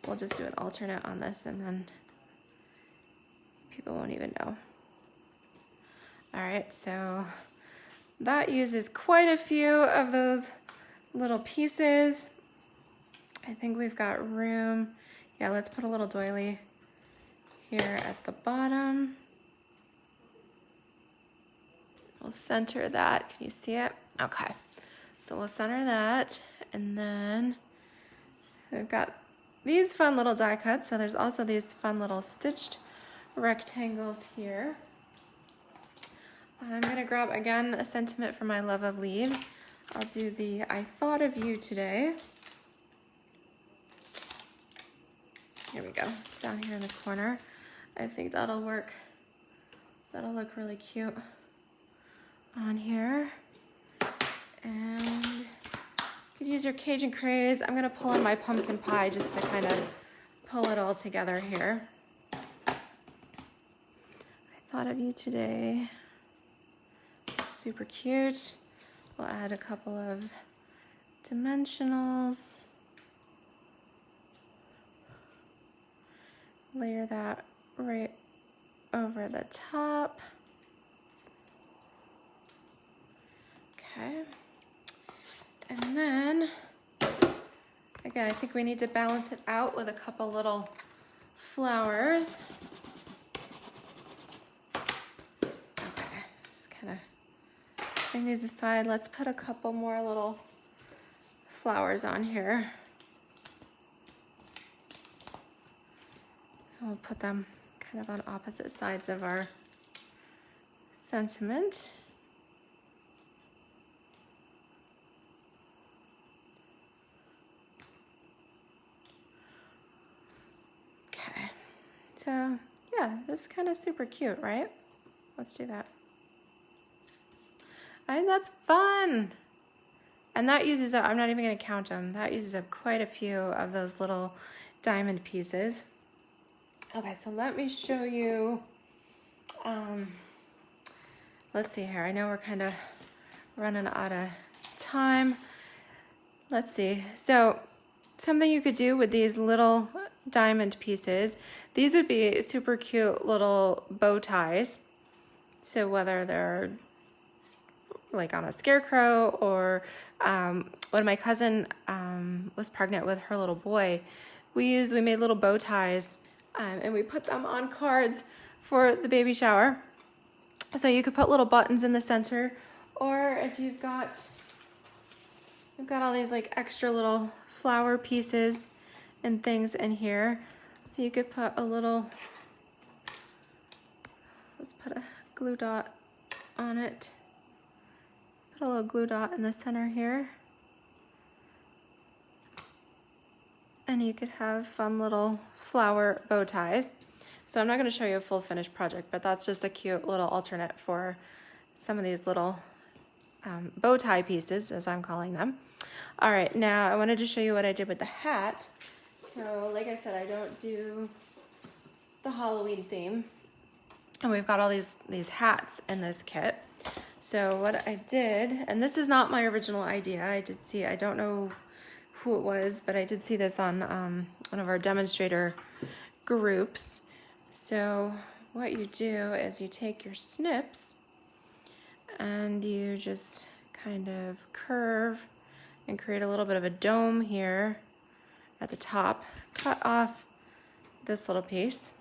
we'll just do an alternate on this and then people won't even know. All right, so that uses quite a few of those little pieces. I think we've got room. Yeah, let's put a little doily here at the bottom. We'll center that. Can you see it? Okay, so we'll center that, and then we've got these fun little die cuts. So there's also these fun little stitched rectangles here. I'm gonna grab, again, a sentiment for my love of leaves. I'll do the I thought of you today. Here we go, it's down here in the corner. I think that'll work. That'll look really cute on here. And you could use your Cajun Craze. I'm gonna pull in my pumpkin pie just to kind of pull it all together here. I thought of you today. Super cute. We'll add a couple of dimensionals. layer that right over the top. Okay. And then, again, I think we need to balance it out with a couple little flowers. Okay, just kind of bring these aside. Let's put a couple more little flowers on here. And we'll put them kind of on opposite sides of our sentiment. Okay, so yeah, this is kind of super cute, right? Let's do that. I think that's fun. And that uses up, I'm not even gonna count them, that uses up quite a few of those little diamond pieces. Okay, so let me show you, let's see here. I know we're kind of running out of time. Let's see. So something you could do with these little diamond pieces, these would be super cute little bow ties. So whether they're like on a scarecrow or when my cousin was pregnant with her little boy, we made little bow ties and we put them on cards for the baby shower. So you could put little buttons in the center, or if you've got all these like extra little flower pieces and things in here. So you could put a little, let's put a glue dot on it. Put a little glue dot in the center here. And you could have fun little flower bow ties. So I'm not going to show you a full finished project, but that's just a cute little alternate for some of these little bow tie pieces, as I'm calling them. All right, now I wanted to show you what I did with the hat. So like I said, I don't do the Halloween theme. And we've got all these hats in this kit. So what I did, and this is not my original idea. I did see, I don't know who it was, but I did see this on one of our demonstrator groups. So what you do is you take your snips and you just kind of curve and create a little bit of a dome here at the top. Cut off this little piece.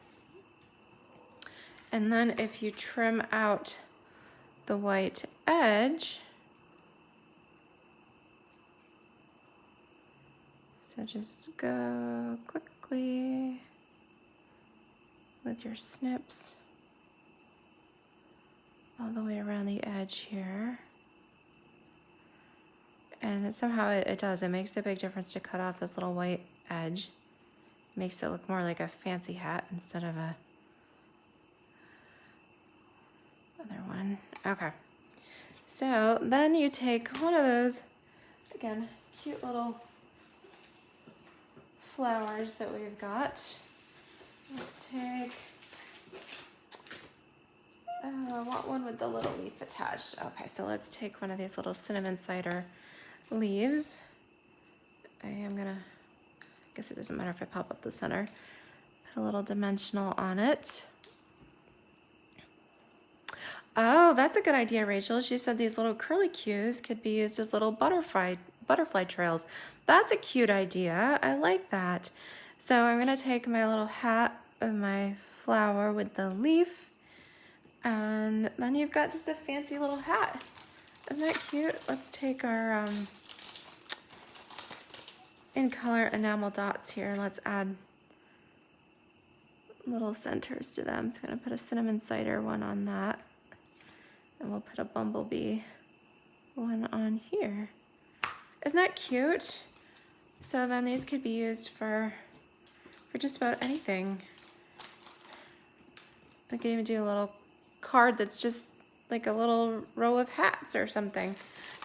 And then if you trim out the white edge, so just go quickly with your snips all the way around the edge here. And somehow it does, it makes a big difference to cut off this little white edge. Makes it look more like a fancy hat instead of a other one. Okay, so then you take one of those, again, cute little flowers that we've got. Let's take, I want one with the little leaf attached. Okay, so let's take one of these little cinnamon cider leaves. I am gonna, I guess it doesn't matter if I pop up the center. Put a little dimensional on it. Oh, that's a good idea, Rachel. She said these little curly cues could be used as little butterfly trails. That's a cute idea. I like that. So I'm gonna take my little hat with my flower with the leaf, and then you've got just a fancy little hat. Isn't that cute? Let's take our in color enamel dots here, and let's add little centers to them. So I'm gonna put a cinnamon cider one on that. And we'll put a bumblebee one on here. Isn't that cute? So then these could be used for just about anything. I could even do a little card that's just like a little row of hats or something.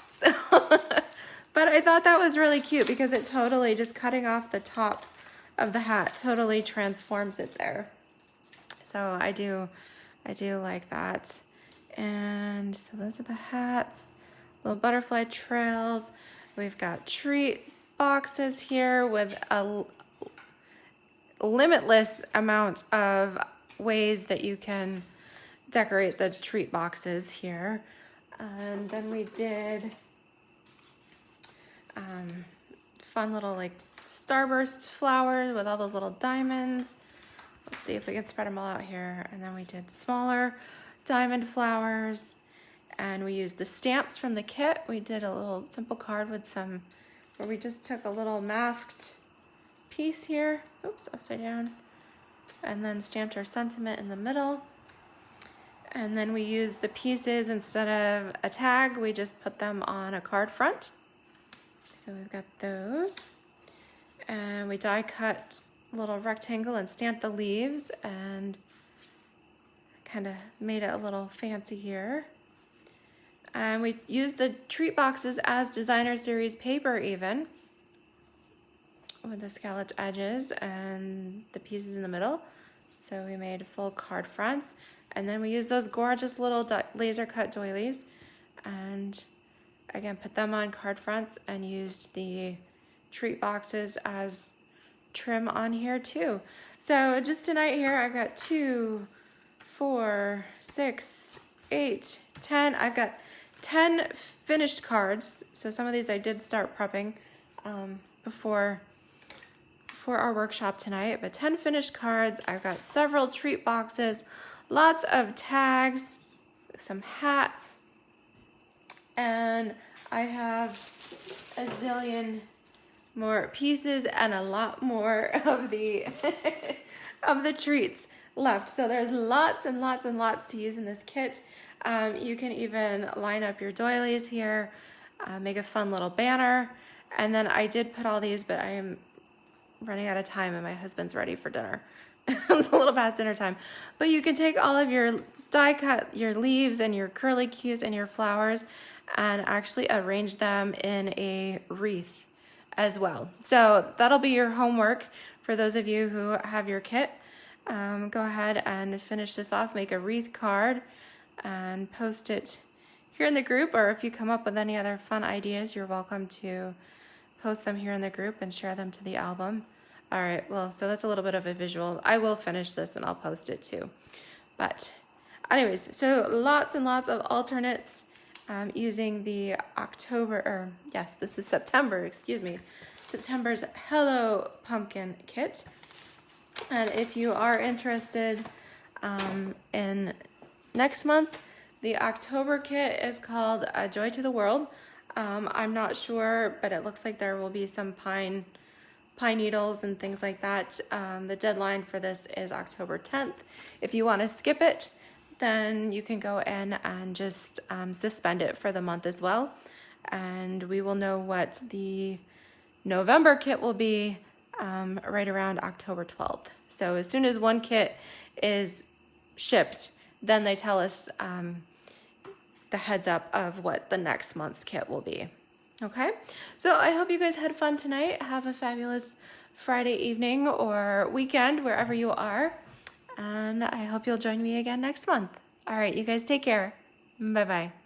So, but I thought that was really cute because it totally, just cutting off the top of the hat totally transforms it there. So I do like that. And so those are the hats, little butterfly trails. We've got treat boxes here with limitless amount of ways that you can decorate the treat boxes here. And then we did fun little like starburst flowers with all those little diamonds. Let's see if we can spread them all out here. And then we did smaller diamond flowers, and we used the stamps from the kit. We did a little simple card with some, where we just took a little masked piece here, oops, upside down, and then stamped our sentiment in the middle. And then we used the pieces, instead of a tag, we just put them on a card front. So we've got those. And we die cut a little rectangle and stamped the leaves and kind of made it a little fancy here. And we used the treat boxes as designer series paper even, with the scalloped edges and the pieces in the middle. So we made full card fronts. And then we used those gorgeous little laser cut doilies and again put them on card fronts, and used the treat boxes as trim on here too. So just tonight here I've got 2, 4, 6, 8, 10. I've got 10 finished cards. So some of these I did start prepping before our workshop tonight, but 10 finished cards. I've got several treat boxes, lots of tags, some hats, and I have a zillion more pieces and a lot more of the of the treats left. So there's lots and lots and lots to use in this kit. You can even line up your doilies here, make a fun little banner. And then I did put all these, but I am running out of time and my husband's ready for dinner. It's a little past dinner time. But you can take all of your die cut, your leaves and your curlicues and your flowers, and actually arrange them in a wreath as well. So that'll be your homework for those of you who have your kit. Go ahead and finish this off, make a wreath card and post it here in the group, or if you come up with any other fun ideas, you're welcome to post them here in the group and share them to the album. All right, well, so that's a little bit of a visual. I will finish this and I'll post it too. But anyways, so lots and lots of alternates using the this is September, excuse me, September's Hello Pumpkin kit. And if you are interested in next month, the October kit is called A Joy to the World. I'm not sure, but it looks like there will be some pine needles and things like that. The deadline for this is October 10th. If you want to skip it, then you can go in and just suspend it for the month as well. And we will know what the November kit will be right around October 12th. So as soon as one kit is shipped, then they tell us the heads up of what the next month's kit will be. Okay, so I hope you guys had fun tonight. Have a fabulous Friday evening or weekend, wherever you are. And I hope you'll join me again next month. All right, you guys take care. Bye-bye.